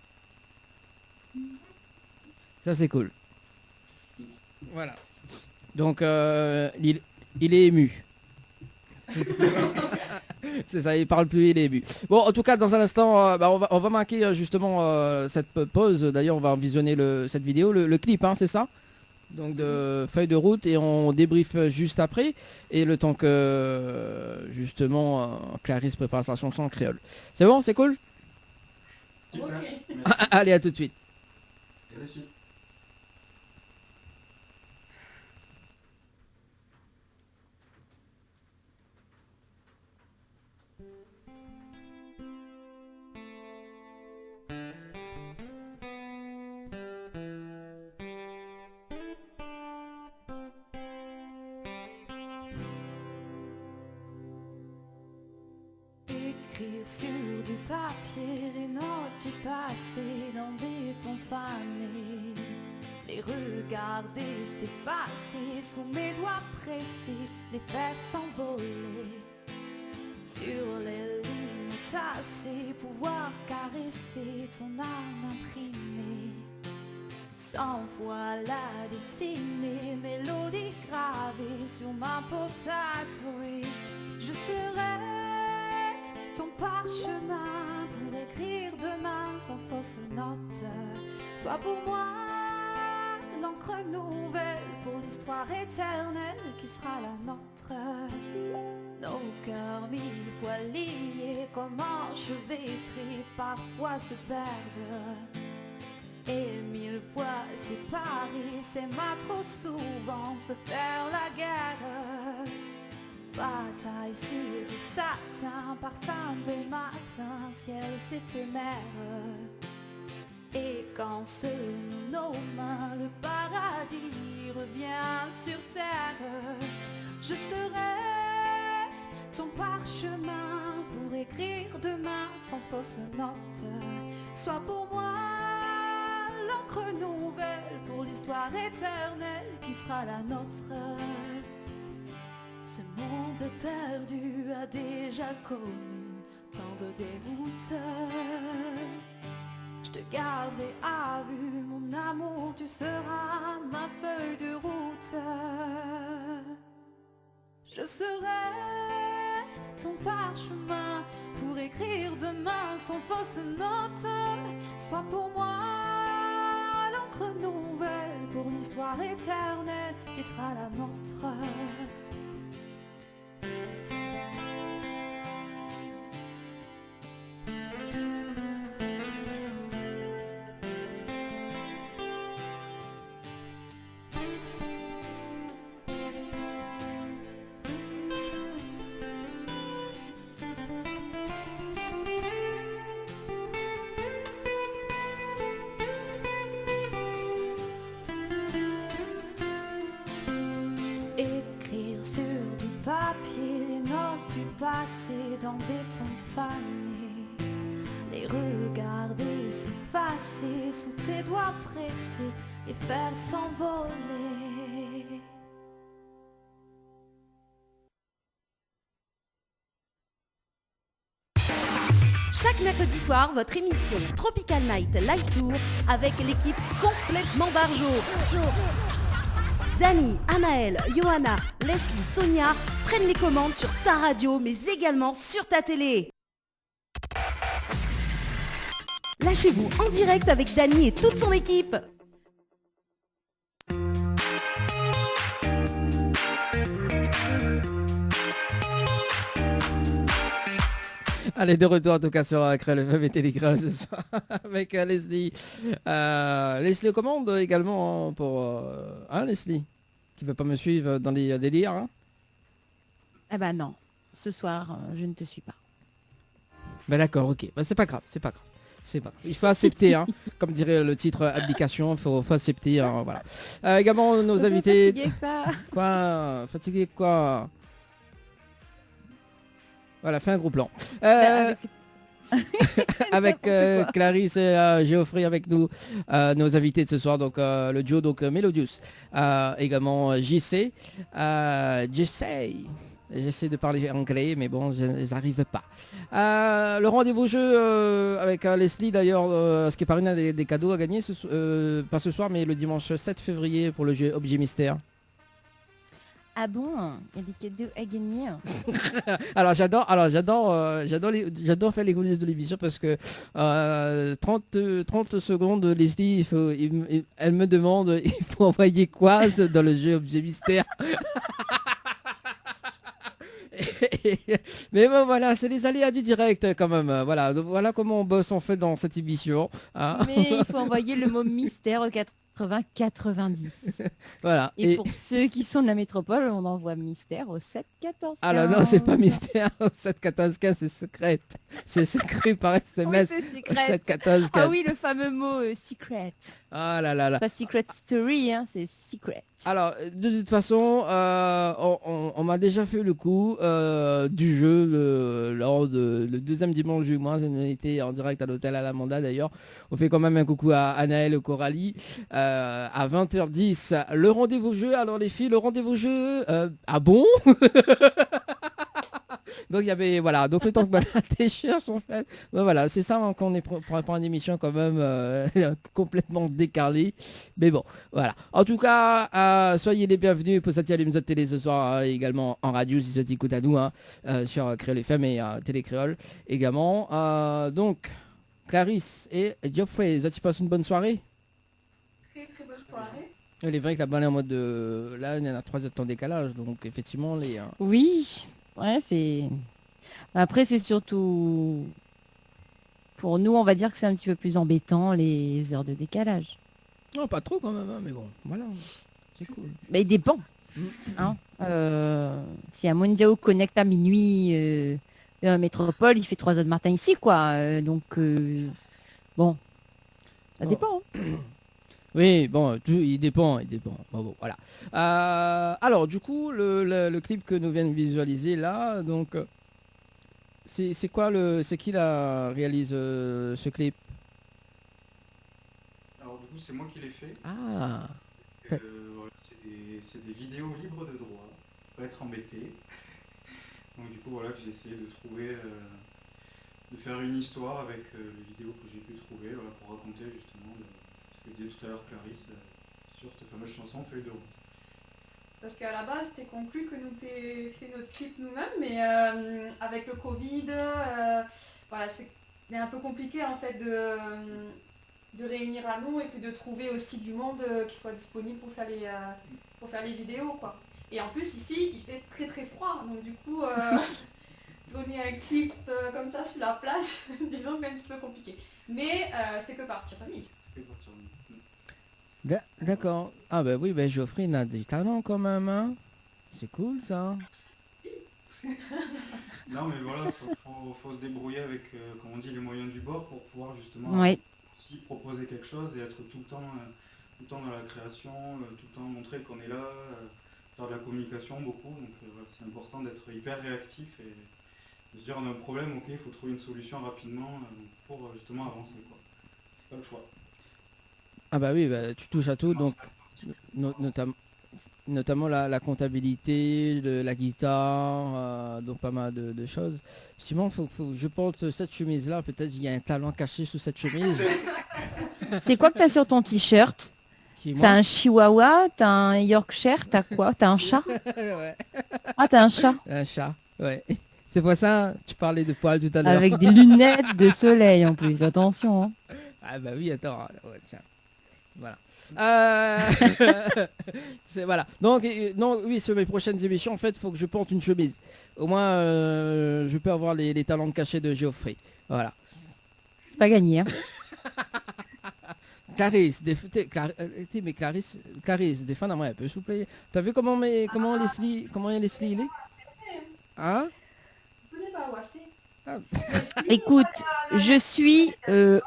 Ça, c'est cool. Voilà. Donc, il est ému. C'est ça, il parle plus, il est ému. Bon, en tout cas, dans un instant, on va marquer justement cette pause. D'ailleurs, on va visionner cette vidéo, le clip, hein, c'est ça? Donc de Feuille de route, et on débrief juste après. Et le temps que justement Clarisse prépare sa chanson en créole. C'est bon, c'est cool? Okay. Allez, à tout de suite. Écrire sur du papier les notes du passé dans des tons fanés, les regarder s'effacer sous mes doigts pressés, les faire s'envoler sur les lignes tassées, pouvoir caresser ton âme imprimée, 100 fois la dessiner, mélodie gravée sur ma peau tatouée. Je serai ton parchemin pour écrire demain sans fausse note. Sois pour moi l'encre nouvelle pour l'histoire éternelle qui sera la nôtre. Nos cœurs mille fois liés comme enchevêtrés parfois se perdent. Et mille fois séparés, s'aiment trop souvent se faire la guerre. Bataille sur du satin, parfum de matin, ciel s'éphémère. Et quand se nos mains, le paradis revient sur terre, je serai ton parchemin pour écrire demain sans fausse note. Sois pour moi l'encre nouvelle pour l'histoire éternelle qui sera la nôtre. Ce monde perdu a déjà connu tant de déroutes. Je te garderai à vue, mon amour, tu seras ma feuille de route. Je serai ton parchemin pour écrire demain sans fausse note. Sois pour moi l'encre nouvelle pour l'histoire éternelle qui sera la nôtre. Dans des tons fanés, les regarder s'effacer sous tes doigts pressés, les faire s'envoler. Chaque mercredi soir, votre émission Tropical Night Live Tour avec l'équipe complètement Barjo. Dani, Anaël, Johanna, Leslie, Sonia prennent les commandes sur ta radio, mais également sur ta télé. Lâchez-vous en direct avec Dani et toute son équipe. Allez, de retour en tout cas sur Créole FM et Télécréole ce soir avec Leslie. Leslie aux commandes également pour... Leslie qui veut pas me suivre dans les délires. Hein. Eh ben non, ce soir je ne te suis pas. Ben d'accord, ok. Ben, c'est pas grave. Il faut accepter, hein. Comme dirait le titre application, il faut accepter. Voilà. Également nos invités... Fatigué que ça. Quoi? Fatigué quoi? Voilà, fais un gros plan. Avec Clarisse et Geoffrey avec nous, nos invités de ce soir, donc le duo donc Melodious, également JC. J'essaie de parler anglais, mais bon, je n'arrive pas. Le rendez-vous jeu avec Leslie d'ailleurs, ce qui est paru des cadeaux à gagner, pas ce soir, mais le dimanche 7 février pour le jeu Objet Mystère. Ah bon, il y a des cadeaux à gagner. Alors j'adore faire les coulisses de l'émission parce que 30 secondes, Leslie, elle me demande il faut envoyer quoi dans le jeu Objet Mystère. Mais bon voilà, c'est les aléas du direct quand même. Voilà comment on bosse en fait dans cette émission. Hein. Mais il faut envoyer le mot mystère au 80-90. Voilà. Et pour ceux qui sont de la métropole, on envoie mystère au 7-14-15. Alors non, c'est pas mystère au 7-14-15, c'est secret. C'est secret par SMS. Oui, c'est secret. 7-14-15. Ah oui, le fameux mot secret. Ah là là là. Pas secret story, hein, c'est secret. Alors, de toute façon, on m'a déjà fait le coup du jeu lors de le deuxième dimanche du mois. On était en direct à l'hôtel Alamanda d'ailleurs. On fait quand même un coucou à Anaël Coralie. À 20h10, le rendez-vous jeu. Alors les filles, le rendez-vous jeu, ah bon. Donc il y avait, voilà, donc le temps que tes cherches en fait. Ben, voilà, c'est ça hein, qu'on est pour une émission quand même complètement décalée. Mais bon, voilà. En tout cas, soyez les bienvenus pour cette émission de télé ce soir, également en radio si vous écoutez à nous, sur Créole FM et Télé Créole également. Donc, Clarisse et Geoffrey, vous avez passé une bonne soirée? Très très bonne soirée. Il est vrai que la balle est en mode de... Là, il y en a 3 heures de temps décalage, donc effectivement, les... Oui, ouais, c'est... Après, c'est surtout... Pour nous, on va dire que c'est un petit peu plus embêtant, les heures de décalage. Non, pas trop quand même, hein, mais bon, voilà, c'est cool. Mais il dépend. Hein si un Mondiao connecte à minuit métropole, il fait 3 heures de matin ici, quoi. Donc, bon, ça dépend. Hein. Oui, bon, il dépend. Bon, voilà. Alors, du coup, le clip que nous venons de visualiser là, donc, c'est quoi c'est qui la réalise ce clip? Alors du coup, c'est moi qui l'ai fait. Ah. Voilà, c'est des vidéos libres de droit, pas être embêté. Donc du coup, voilà, que j'ai essayé de trouver, de faire une histoire avec les vidéos que j'ai pu trouver, voilà, pour raconter justement ce que disait tout à l'heure Clarisse sur cette fameuse chanson Feuille de route. Parce qu'à la base, c'était conclu que nous t'ai fait notre clip nous-mêmes, mais avec le Covid, voilà, c'est un peu compliqué en fait de réunir à nous et puis de trouver aussi du monde qui soit disponible pour faire les vidéos, quoi. Et en plus ici, il fait très très froid, donc du coup, donner un clip comme ça sur la plage, disons que c'est un petit peu compliqué. Mais c'est que partie remise. D'accord. Ah bah oui, bah Geoffrey il a du talent quand même, hein. C'est cool ça. Non mais voilà, faut se débrouiller avec, comme on dit, les moyens du bord pour pouvoir justement aussi proposer quelque chose et être tout le temps dans la création, tout le temps montrer qu'on est là, faire de la communication beaucoup. Donc voilà, c'est important d'être hyper réactif et de se dire on a un problème, ok, il faut trouver une solution rapidement pour justement avancer, quoi. C'est pas le choix. Ah bah oui, bah, tu touches à tout, donc notamment la comptabilité, la guitare, donc pas mal de choses. Simon, faut que je porte cette chemise-là, peut-être il y a un talent caché sous cette chemise. C'est quoi que t'as sur ton t-shirt? T'as un chihuahua, t'as un Yorkshire, t'as quoi? T'as un chat? Ouais. Ah, t'as un chat? Un chat, ouais. C'est pour ça, tu parlais de poils tout à l'heure. Avec des lunettes de soleil en plus, attention. Hein. Ah bah oui, attends, ouais, tiens. Voilà. Voilà. Donc, non, oui, sur mes prochaines émissions, en fait, il faut que je porte une chemise. Au moins, je peux avoir les talents cachés de Geoffrey. Voilà. C'est pas gagné. Hein. Clarisse, mais Clarisse, défends-moi un peu, s'il vous plaît. T'as vu comment Leslie il est? Hein? Écoute, je suis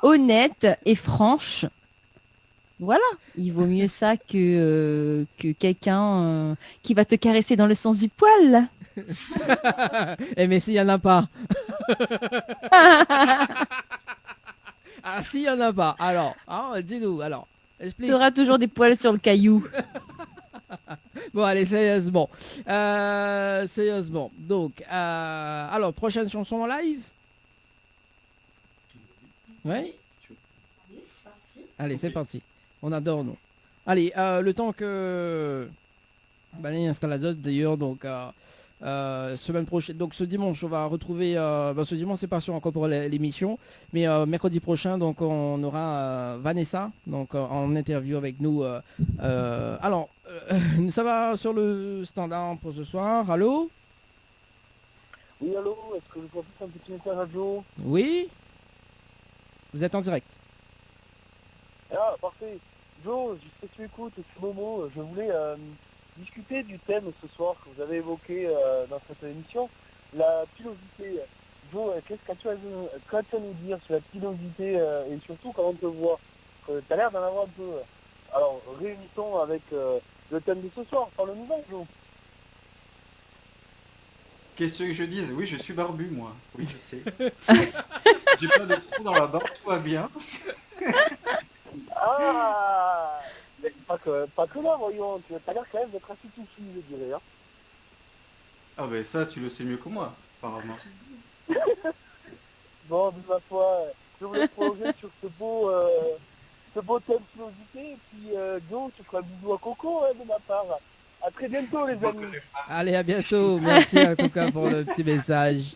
honnête et franche. Voilà, il vaut mieux ça que quelqu'un qui va te caresser dans le sens du poil. Eh mais s'il n'y en a pas. Ah s'il n'y en a pas, alors, dis-nous, alors, explique. Tu auras toujours des poils sur le caillou. Bon allez, sérieusement. Donc, alors, prochaine chanson en live? Ouais. Allez, c'est parti. On adore, nous. Allez, le temps que... il installe la zone d'ailleurs, donc semaine prochaine, donc ce dimanche on va retrouver, ce dimanche c'est pas sûr encore pour l'émission, mais mercredi prochain donc on aura Vanessa donc en interview avec nous. Alors, ça va sur le standard pour ce soir. Allô? Oui, allô, est-ce que je peux faire un petit message à Joe? Oui? Vous êtes en direct. Ah, parfait. Joe, je sais que tu écoutes ce moment, je voulais discuter du thème ce soir que vous avez évoqué dans cette émission, la pilosité. Joe, qu'est-ce que tu as à nous dire sur la pilosité et surtout comment on te voit? Tu as l'air d'en avoir un peu. Alors, réunissons avec le thème de ce soir, parle-nous en, Joe. Qu'est-ce que je dise? Oui, je suis barbu, moi. Oui, je sais. J'ai pas de trou dans la barbe, tout va bien. Ah, mais pas que là, voyons. Tu as l'air quand même d'être assez touffu, je dirais. Hein. Ah ben ça, tu le sais mieux que moi, apparemment. Bon, de ma foi, je voulais prolonger sur ce beau thème pilosité. Et puis, Joe, tu feras un bisou à Coco de ma part. À très bientôt, les amis. Allez, à bientôt. Merci en tout cas pour le petit message.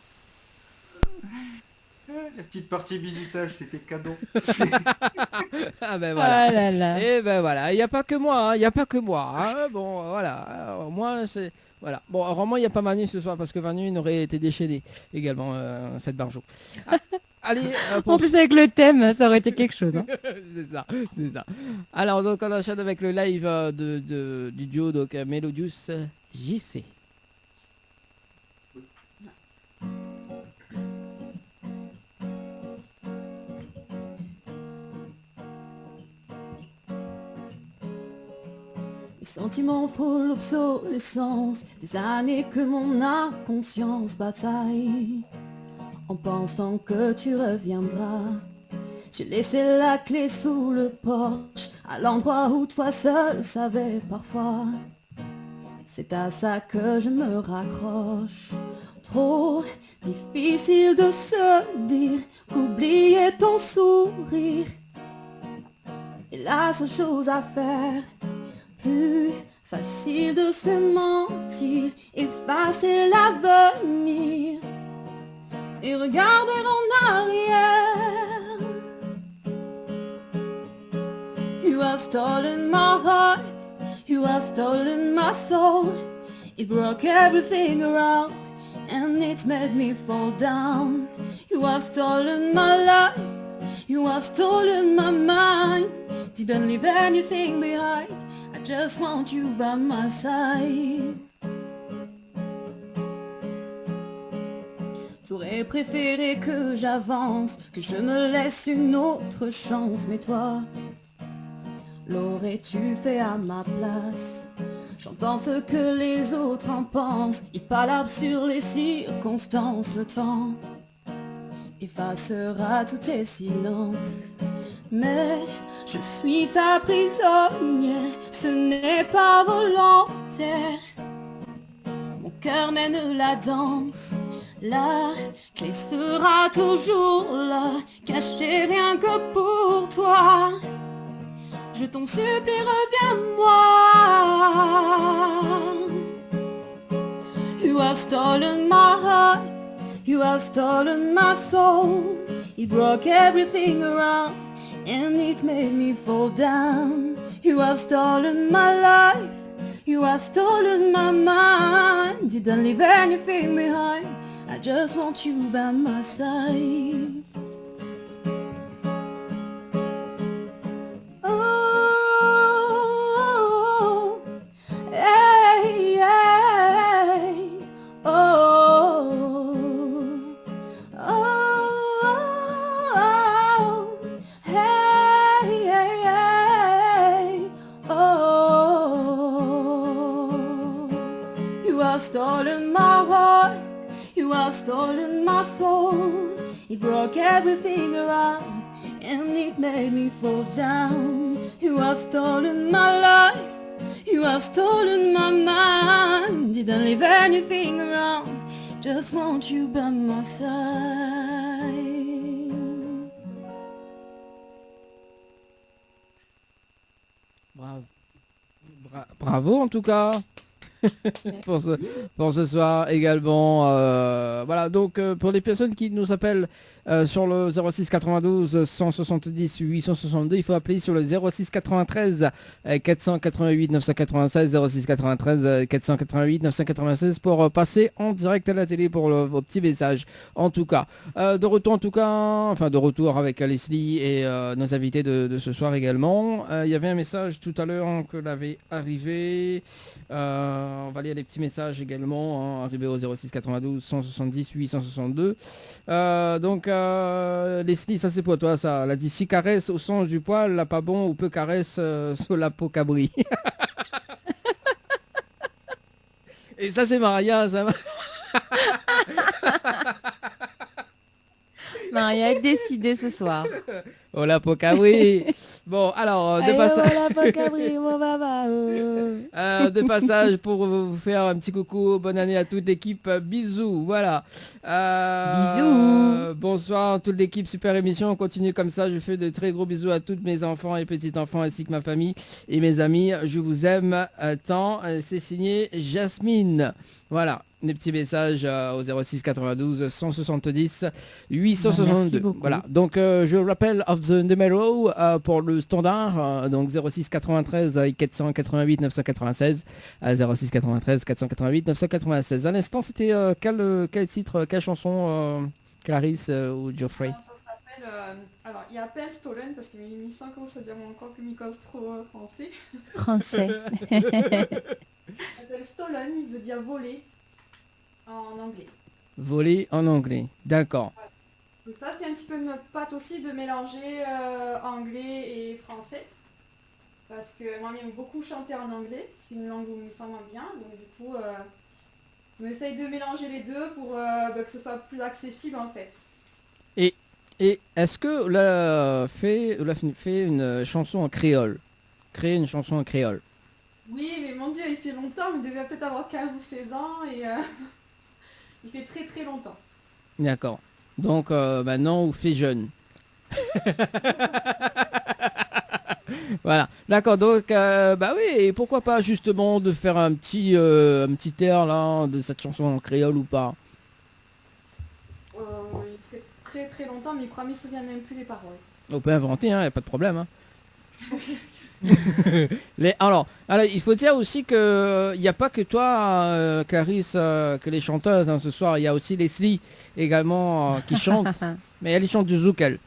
La petite partie bisutage, c'était cadeau. Ah ben voilà. Ah là là. Et ben voilà, il n'y a pas que moi, il n'y a pas que moi. Hein. Bon, voilà. Alors, moi, c'est... Voilà. Bon, vraiment, il n'y a pas Manu ce soir parce que Manu il aurait été déchaîné également, cette barjou. Ah, allez, En plus avec le thème, ça aurait été quelque chose. Hein. c'est ça. Alors, donc, on enchaîne avec le live du duo, donc Melodious JC. Les sentiments frôlent l'obsolescence, des années que mon inconscience bataille, en pensant que tu reviendras. J'ai laissé la clé sous le porche, à l'endroit où toi seul savais parfois. C'est à ça que je me raccroche. Trop difficile de se dire qu'oublier ton sourire est la seule chose à faire. Plus facile de se mentir, effacer l'avenir et regarder en arrière. You have stolen my heart, you have stolen my soul. It broke everything around and it made me fall down. You have stolen my life, you have stolen my mind. Didn't leave anything behind, I just want you by my side. T'aurais préféré que j'avance, que je me laisse une autre chance, mais toi, l'aurais-tu fait à ma place? J'entends ce que les autres en pensent, ils palabrent sur les circonstances, le temps effacera tous tes silences. Mais je suis ta prisonnière, ce n'est pas volontaire. Mon cœur mène la danse, la clé sera toujours là, cachée rien que pour toi. Je t'en supplie, reviens-moi. You have stolen my heart, you have stolen my soul. It broke everything around and it made me fall down. You have stolen my life, you have stolen my mind. Didn't leave anything behind, I just want you by my side. Oh, hey, hey, oh, oh, hey, hey, hey, oh. You have stolen my heart, you have stolen my soul. It broke everything around and it made me fall down. You have stolen my life, you have stolen my mind. Didn't leave anything around, just want you by my side. Bravo en tout cas. pour ce soir également. Voilà, donc pour les personnes qui nous appellent sur le 06 92 170 862, il faut appeler sur le 06 93 488 996, 06 93 488 996 pour passer en direct à la télé pour vos petits messages. En tout cas, de retour avec Leslie et nos invités de ce soir également. Il y avait un message tout à l'heure que l'avait arrivé. On va lire les petits messages également, arrivés au 06 92 170 862. Donc Leslie, ça c'est pour toi ça. Elle a dit si caresse au sens du poil, là pas bon, ou peu caresse sur la peau cabri. Et ça c'est Maria, ça. Maria est décidée ce soir. Oh la peau cabri. Bon alors de passage pour vous faire un petit coucou, bonne année à toute l'équipe, bisous, voilà. Bisous. Bonsoir toute l'équipe, super émission, on continue comme ça, je fais de très gros bisous à tous mes enfants et petits-enfants ainsi que ma famille et mes amis, je vous aime tant, c'est signé Jasmine, voilà. des petits messages au 06 92 170 862. Voilà, donc je rappelle of the numéro pour le standard, donc 06 93 488 996, 06 93 488 996. À l'instant, c'était quel titre, quelle chanson, Clarisse ou Geoffrey? Ça s'appelle, alors il appelle Stolen parce qu'il m'a mis 5 ans, ça dit encore que Mikos trop français. Français. Il s'appelle Stolen, il veut dire voler en anglais. Voler en anglais, d'accord. Ouais. Donc ça c'est un petit peu notre patte aussi de mélanger anglais et français. Parce que moi j'aime beaucoup chanter en anglais, c'est une langue où je me sens moins bien, donc du coup on essaye de mélanger les deux pour que ce soit plus accessible en fait. Et est-ce que l'a fait une chanson en créole? Créer une chanson en créole? Oui, mais mon Dieu, il fait longtemps, il devait peut-être avoir 15 ou 16 ans et il fait très très longtemps. D'accord. Donc maintenant, on fait jeune. Voilà. D'accord. Donc, bah oui, et pourquoi pas justement de faire un petit air là de cette chanson en créole ou pas? Il fait très très longtemps, mais il me souvient même plus les paroles. On peut inventer, hein, y a pas de problème. Hein. Alors, il faut dire aussi que il n'y a pas que toi, Clarisse, que les chanteuses hein, ce soir. Il y a aussi Leslie également qui chante, mais elle chante du zouk, elle.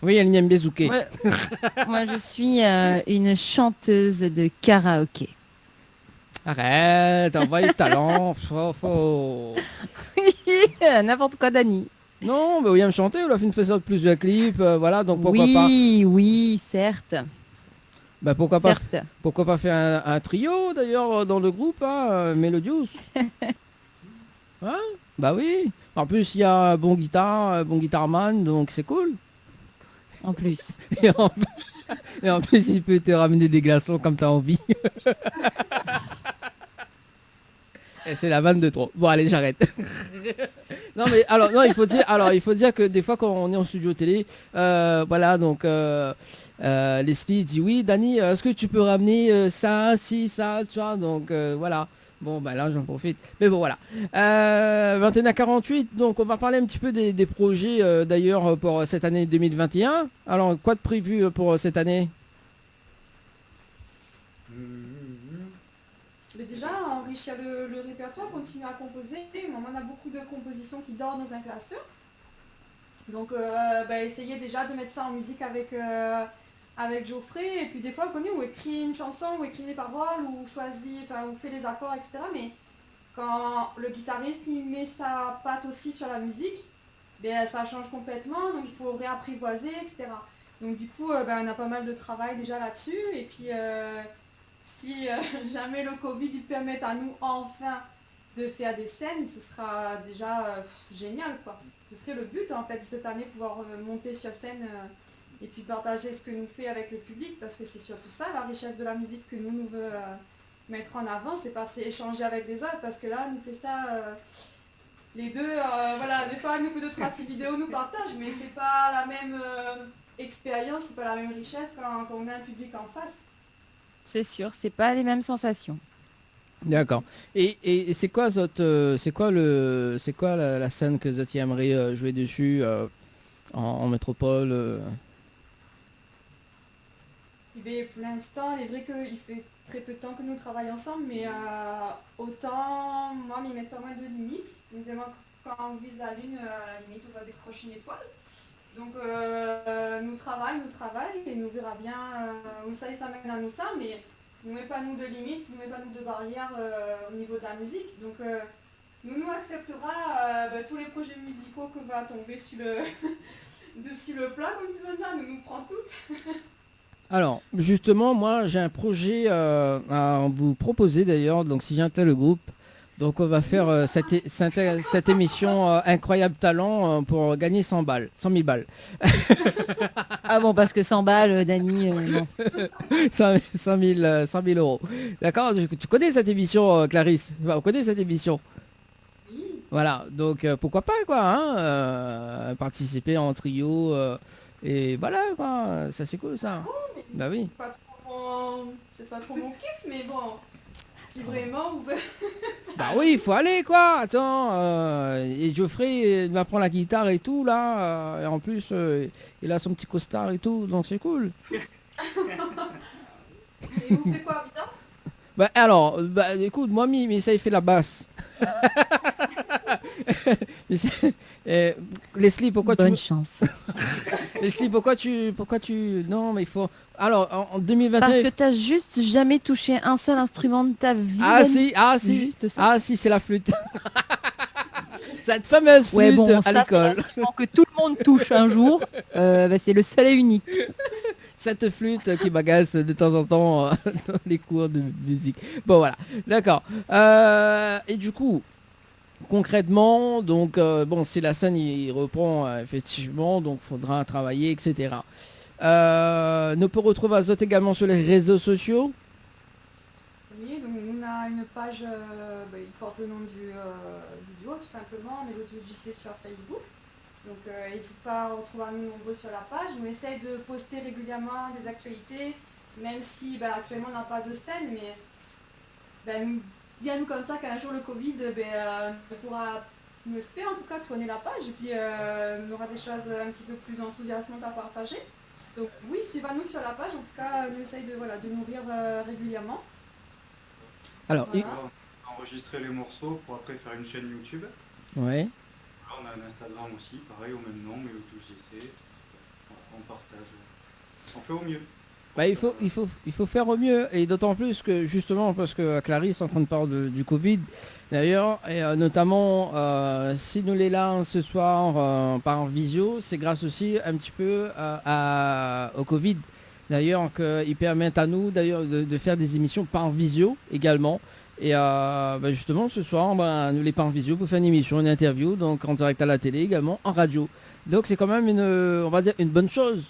Oui, elle aime bien zouker. Moi, je suis une chanteuse de karaoké. Arrête, envoie le talent, faux. N'importe quoi, Dani. Non, mais William chanter, on a fait une faisant plusieurs clips, voilà, donc pourquoi pas. Oui, certes. Bah pourquoi pas faire un trio d'ailleurs dans le groupe, hein, Melodious. Hein? Bah oui. En plus il y a un bon guitarman, donc c'est cool. En plus. Et en plus il peut te ramener des glaçons comme t'as envie. Et c'est la vanne de trop. Bon allez, j'arrête. Non mais il faut dire que des fois quand on est en studio télé, voilà, donc Leslie dit oui, Dani, est-ce que tu peux ramener ça, ça, tu vois, donc voilà. Bon bah là j'en profite. Mais bon voilà. 21h48, donc on va parler un petit peu des projets d'ailleurs pour cette année 2021. Alors quoi de prévu pour cette année? Mais déjà, enrichir le répertoire, continuer à composer. On a beaucoup de compositions qui dorment dans un classeur. Donc, essayer déjà de mettre ça en musique avec Geoffrey. Et puis des fois, on connaît, ou écrit une chanson, ou écrit des paroles, ou ou fait les accords, etc. Mais quand le guitariste, il met sa patte aussi sur la musique, ça change complètement. Donc, il faut réapprivoiser, etc. Donc, du coup, on a pas mal de travail déjà là-dessus. Et puis... si jamais le Covid il permet à nous enfin de faire des scènes, ce sera déjà génial quoi. Ce serait le but en fait cette année, pouvoir monter sur scène et puis partager ce que nous fait avec le public, parce que c'est surtout ça la richesse de la musique que nous veut mettre en avant, c'est pas échanger avec les autres, parce que là nous fait ça les deux, voilà, des fois nous fait 2-3 petites vidéos, nous partage, mais c'est pas la même expérience, c'est pas la même richesse quand on a un public en face. C'est sûr, c'est pas les mêmes sensations. D'accord. Et c'est quoi la scène que vous aimeriez jouer dessus en métropole Pour l'instant, il est vrai qu'il fait très peu de temps que nous travaillons ensemble, mais autant moi m'y mettre pas mal de limites. Donc quand on vise la lune, à la limite on va décrocher une étoile. Donc nous travaillons et nous verra bien où ça mène à nous ça, mais nous met pas nous de limites, nous met pas nous de barrières au niveau de la musique. Donc nous acceptera tous les projets musicaux que va tomber sur dessus le plat, comme c'est maintenant, nous prend toutes. Alors justement, moi j'ai un projet à vous proposer d'ailleurs, donc si j'intègre le groupe. Donc on va faire cette émission Incroyable Talent pour gagner 100 000 balles. Ah bon, parce que 100 balles, Dani, non. 100 000 euros. D'accord, tu connais cette émission, Clarisse? On connaît cette émission? Oui. Voilà, donc pourquoi pas quoi, hein, participer en trio, et voilà quoi, ça c'est cool ça. Oh, bah oui. C'est pas trop mon kiff, mais bon. Si vraiment vous voulez... Bah oui, il faut aller quoi. Attends, et Geoffrey il va prendre la guitare et tout là, et en plus il a son petit costard et tout, donc c'est cool. Et vous faites quoi, Vidance? Bah alors, bah écoute, moi mais ça il fait la basse. Leslie, pourquoi Bonne tu... chance. Leslie, pourquoi tu... Non, mais il faut... Alors, en 2021... Parce que t'as juste jamais touché un seul instrument de ta vie. Ah Dani. si, Juste ça. ah si, c'est la flûte. Cette fameuse flûte Ouais, bon, à ça, c'est l'école. l'instrument que tout le monde touche un jour. Bah, c'est le seul et unique. Cette flûte qui m'agace de temps en temps dans les cours de musique. Bon voilà, d'accord. Et du coup, concrètement, donc bon, si la scène il reprend effectivement, donc faudra travailler, etc. Nous peut retrouver Azot également sur les réseaux sociaux. Oui, donc on a une page, il porte le nom du duo tout simplement, Mélodie JC sur Facebook. Donc n'hésite pas à retrouver nous nombreux sur la page. On essaye de poster régulièrement des actualités, même si actuellement on n'a pas de scène, mais dis-nous comme ça qu'un jour le Covid pourra, nous espère en tout cas, tourner la page et puis on aura des choses un petit peu plus enthousiasmantes à partager. Donc oui, suivez-nous sur la page, en tout cas on essaye de nourrir régulièrement. Alors, Voilà. On a enregistré les morceaux pour après faire une chaîne YouTube. ouais. Là, on a un Instagram aussi, pareil, au même nom, mais au touche GC. On partage. On fait au mieux. Bah, il faut faire au mieux, et d'autant plus que justement parce que Clarisse est en train de parler du Covid d'ailleurs, et notamment si nous l'est là ce soir par visio, c'est grâce aussi un petit peu au Covid d'ailleurs qu'ils permettent à nous d'ailleurs de faire des émissions par visio également. Et justement ce soir nous les par visio pour faire une émission, une interview, donc en direct à la télé également, en radio. Donc c'est quand même on va dire une bonne chose.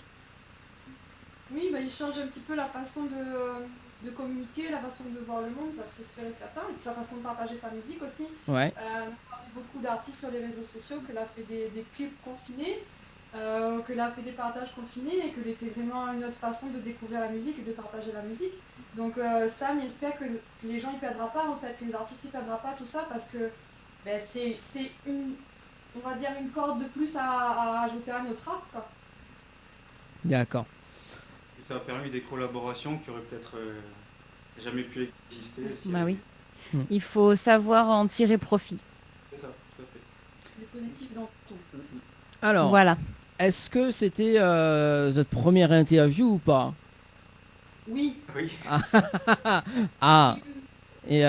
Oui, il change un petit peu la façon de communiquer, la façon de voir le monde, ça c'est sûr et certain, et puis la façon de partager sa musique aussi. Ouais. On a beaucoup d'artistes sur les réseaux sociaux que l'a fait des clips confinés, que l'a fait des partages confinés, et que c'était vraiment une autre façon de découvrir la musique et de partager la musique. Donc Sam espère que les gens ne perdront pas en fait, que les artistes ne perdront pas tout ça, parce que c'est on va dire une corde de plus à ajouter à notre art, quoi. D'accord. Et ça a permis des collaborations qui auraient peut-être jamais pu exister. Bah oui. Il faut savoir en tirer profit. C'est ça, tout à fait. Le positif dans tout. Alors, voilà. Est-ce que c'était votre première interview ou pas? Oui. Oui. Ah. Et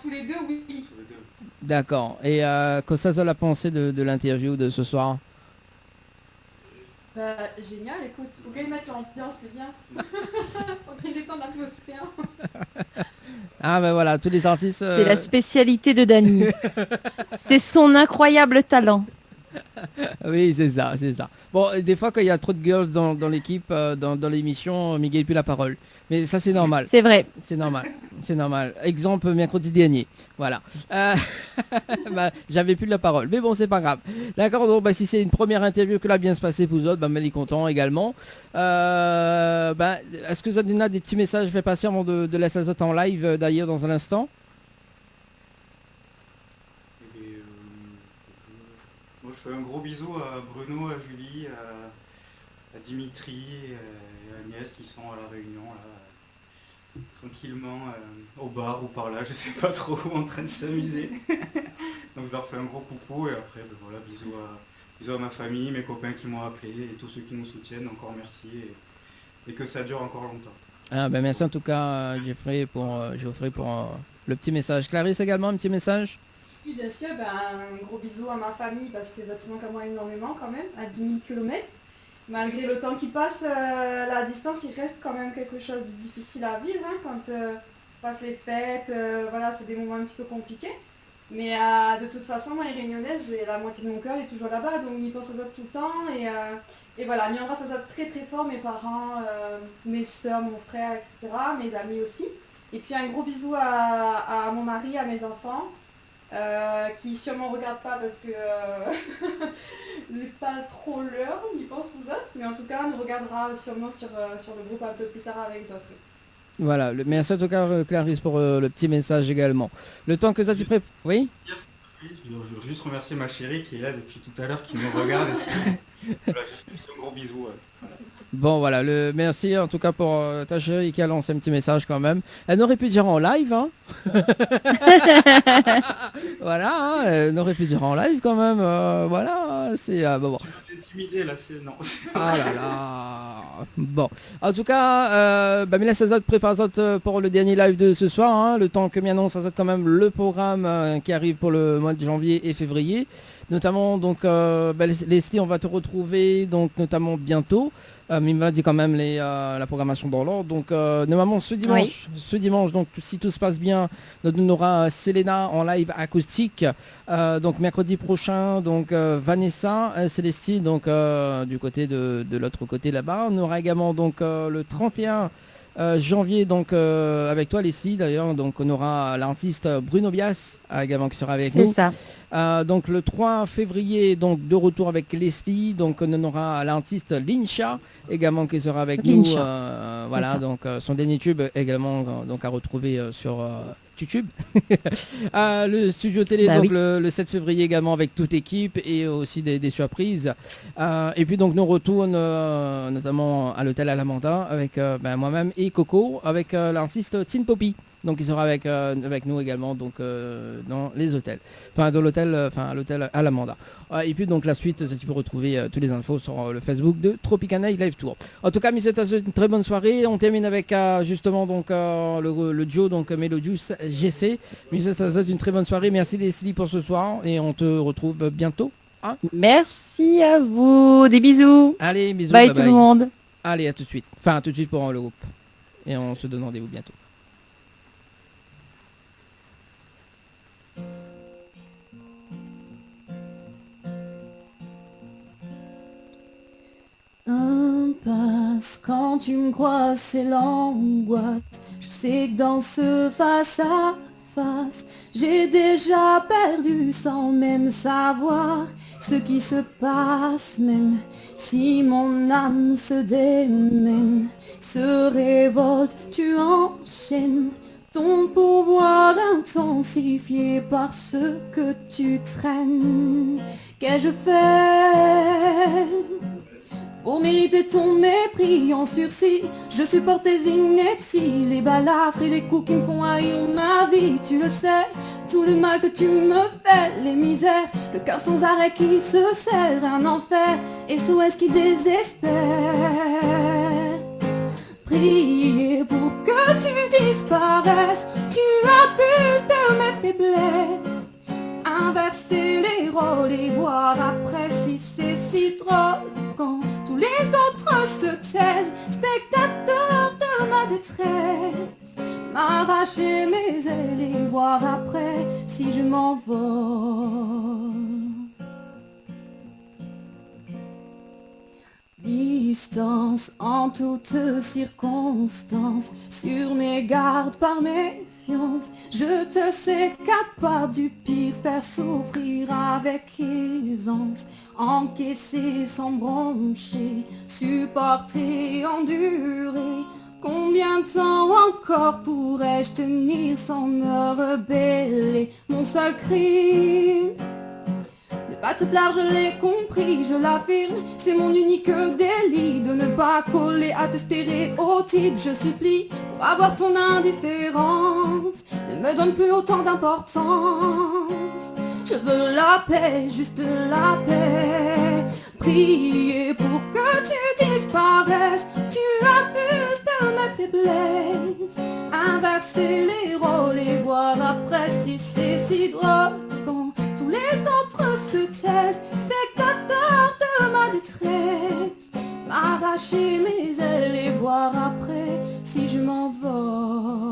tous les deux, oui. d'accord. Et que ça la pensée de l'interview de ce soir? Génial, écoute, faut bien mettre l'ambiance, c'est bien. Faut bien détendre l'atmosphère. Ah ben voilà, tous les artistes... C'est la spécialité de Dani. C'est son incroyable talent. Oui, c'est ça, c'est ça. Bon, des fois, quand il y a trop de girls dans l'équipe, dans l'émission, Miguel plus la parole. Mais ça, c'est normal. C'est vrai. C'est normal. C'est normal. Exemple, mercredi dernier. Voilà. J'avais plus de la parole. Mais bon, c'est pas grave. D'accord, donc si c'est une première interview que là bien se passer pour vous autres, Mel est content également. Est-ce que Zodina a des petits messages fait passer avant de laisser Azot en live d'ailleurs dans un instant? Moi, je fais un gros bisou à Bruno, à Julie, à Dimitri et à Agnès qui sont à la Réunion, là, tranquillement au bar ou par là, je sais pas trop, en train de s'amuser. Donc je leur fais un gros coucou et après, voilà, bisous à ma famille, mes copains qui m'ont appelé et tous ceux qui nous soutiennent, encore merci et que ça dure encore longtemps. Merci en tout cas Geoffrey pour le petit message. Clarisse également, un petit message? Oui, bien sûr, un gros bisou à ma famille parce que ça te manque à moi énormément quand même, à 10 000 km. Malgré le temps qui passe, la distance, il reste quand même quelque chose de difficile à vivre quand passe les fêtes, voilà, c'est des moments un petit peu compliqués. Mais de toute façon, moi, les Réunionnaises, et la moitié de mon cœur est toujours là-bas, donc on y pense à ça tout le temps. Et voilà, m'y embrasse à ça très très fort, mes parents, mes soeurs, mon frère, etc., mes amis aussi. Et puis un gros bisou à mon mari, à mes enfants. Qui sûrement regardent pas parce que n'est pas trop l'heure, on y pense vous autres, mais en tout cas on nous regardera sûrement sur le groupe un peu plus tard avec les autres. Voilà, merci en tout cas Clarisse pour le petit message également. Le temps que ça t'y prépare. Oui. Je veux juste remercier ma chérie qui est là depuis tout à l'heure, qui nous regarde. Voilà, juste un gros bisou. Voilà. Bon voilà, merci en tout cas pour ta chérie qui a lancé un petit message quand même. Elle aurait pu dire en live, hein. Voilà, hein, elle aurait pu dire en live quand même. Voilà, c'est bon. Intimidé là, c'est non. Ah là là. Bon, en tout cas, Mila Sazot prépare pour le dernier live de ce soir, hein, le temps que m'annonce Sazot quand même le programme qui arrive pour le mois de janvier et février. Notamment donc Leslie, on va te retrouver donc notamment bientôt. Mais il m'a dit quand même la programmation dans l'ordre. Donc normalement ce dimanche, donc si tout se passe bien, on aura Selena en live acoustique. Donc mercredi prochain, donc Vanessa, Célestine, donc du côté de l'autre côté là-bas. On aura également donc le 31 janvier donc avec toi Leslie d'ailleurs, donc on aura l'artiste Bruno Bias également qui sera avec nous. C'est ça. Donc le 3 février donc de retour avec Leslie, donc on aura l'artiste Lincha également qui sera avec nous. Voilà, donc son dernier tube également donc à retrouver sur YouTube. Le studio télé donc le 7 février également avec toute équipe et aussi des surprises. Et puis donc nous retourne notamment à l'hôtel Alamanda avec moi-même et Coco avec l'artiste Tin Poppy. Donc il sera avec nous également donc dans les hôtels, enfin dans l'hôtel, à l'hôtel Alamanda. Et puis donc la suite, tu peux retrouver toutes les infos sur le Facebook de Tropicana Live Tour. En tout cas, Miss Tazot, une très bonne soirée. On termine avec justement donc le duo donc Melodius GC. Miss Tazot, une très bonne soirée. Merci Leslie pour ce soir et on te retrouve bientôt. Hein, merci à vous, des bisous. Allez, bisous. Bye tout le monde. Allez, à tout de suite. Enfin, à tout de suite pour le groupe. Et on se donne rendez-vous bientôt. Impasse, quand tu me crois c'est l'angoisse. Je sais que dans ce face à face, j'ai déjà perdu sans même savoir ce qui se passe. Même si mon âme se démène, se révolte, tu enchaînes ton pouvoir intensifié par ce que tu traînes. Qu'ai-je fait pour mériter ton mépris en sursis? Je supporte tes inepties, les balafres et les coups qui me font haïr ma vie. Tu le sais, tout le mal que tu me fais, les misères, le cœur sans arrêt qui se serre, un enfer, SOS qui désespère. Prier pour que tu disparaisses, tu abuses de mes faiblesses. Inverser les rôles et voir après si c'est si drôle quand tous les autres se taisent, spectateurs de ma détresse. M'arracher mes ailes et voir après si je m'envole. Distance en toutes circonstances, sur mes gardes par méfiance. Je te sais capable du pire, faire souffrir avec aisance. Encaisser sans broncher, supporter, endurer. Combien de temps encore pourrais-je tenir sans me rebeller? Mon seul crime, ne pas te plaire, je l'ai compris, je l'affirme, c'est mon unique délit de ne pas coller à tes stéréotypes. Je supplie, pour avoir ton indifférence, ne me donne plus autant d'importance. Je veux la paix, juste la paix. Prier pour que tu disparaisses, tu abuses de mes faiblesses. Inverser les rôles et voir après si c'est si drôle quand tous les autres se taisent, spectateurs de ma détresse. M'arracher mes ailes et voir après si je m'envole.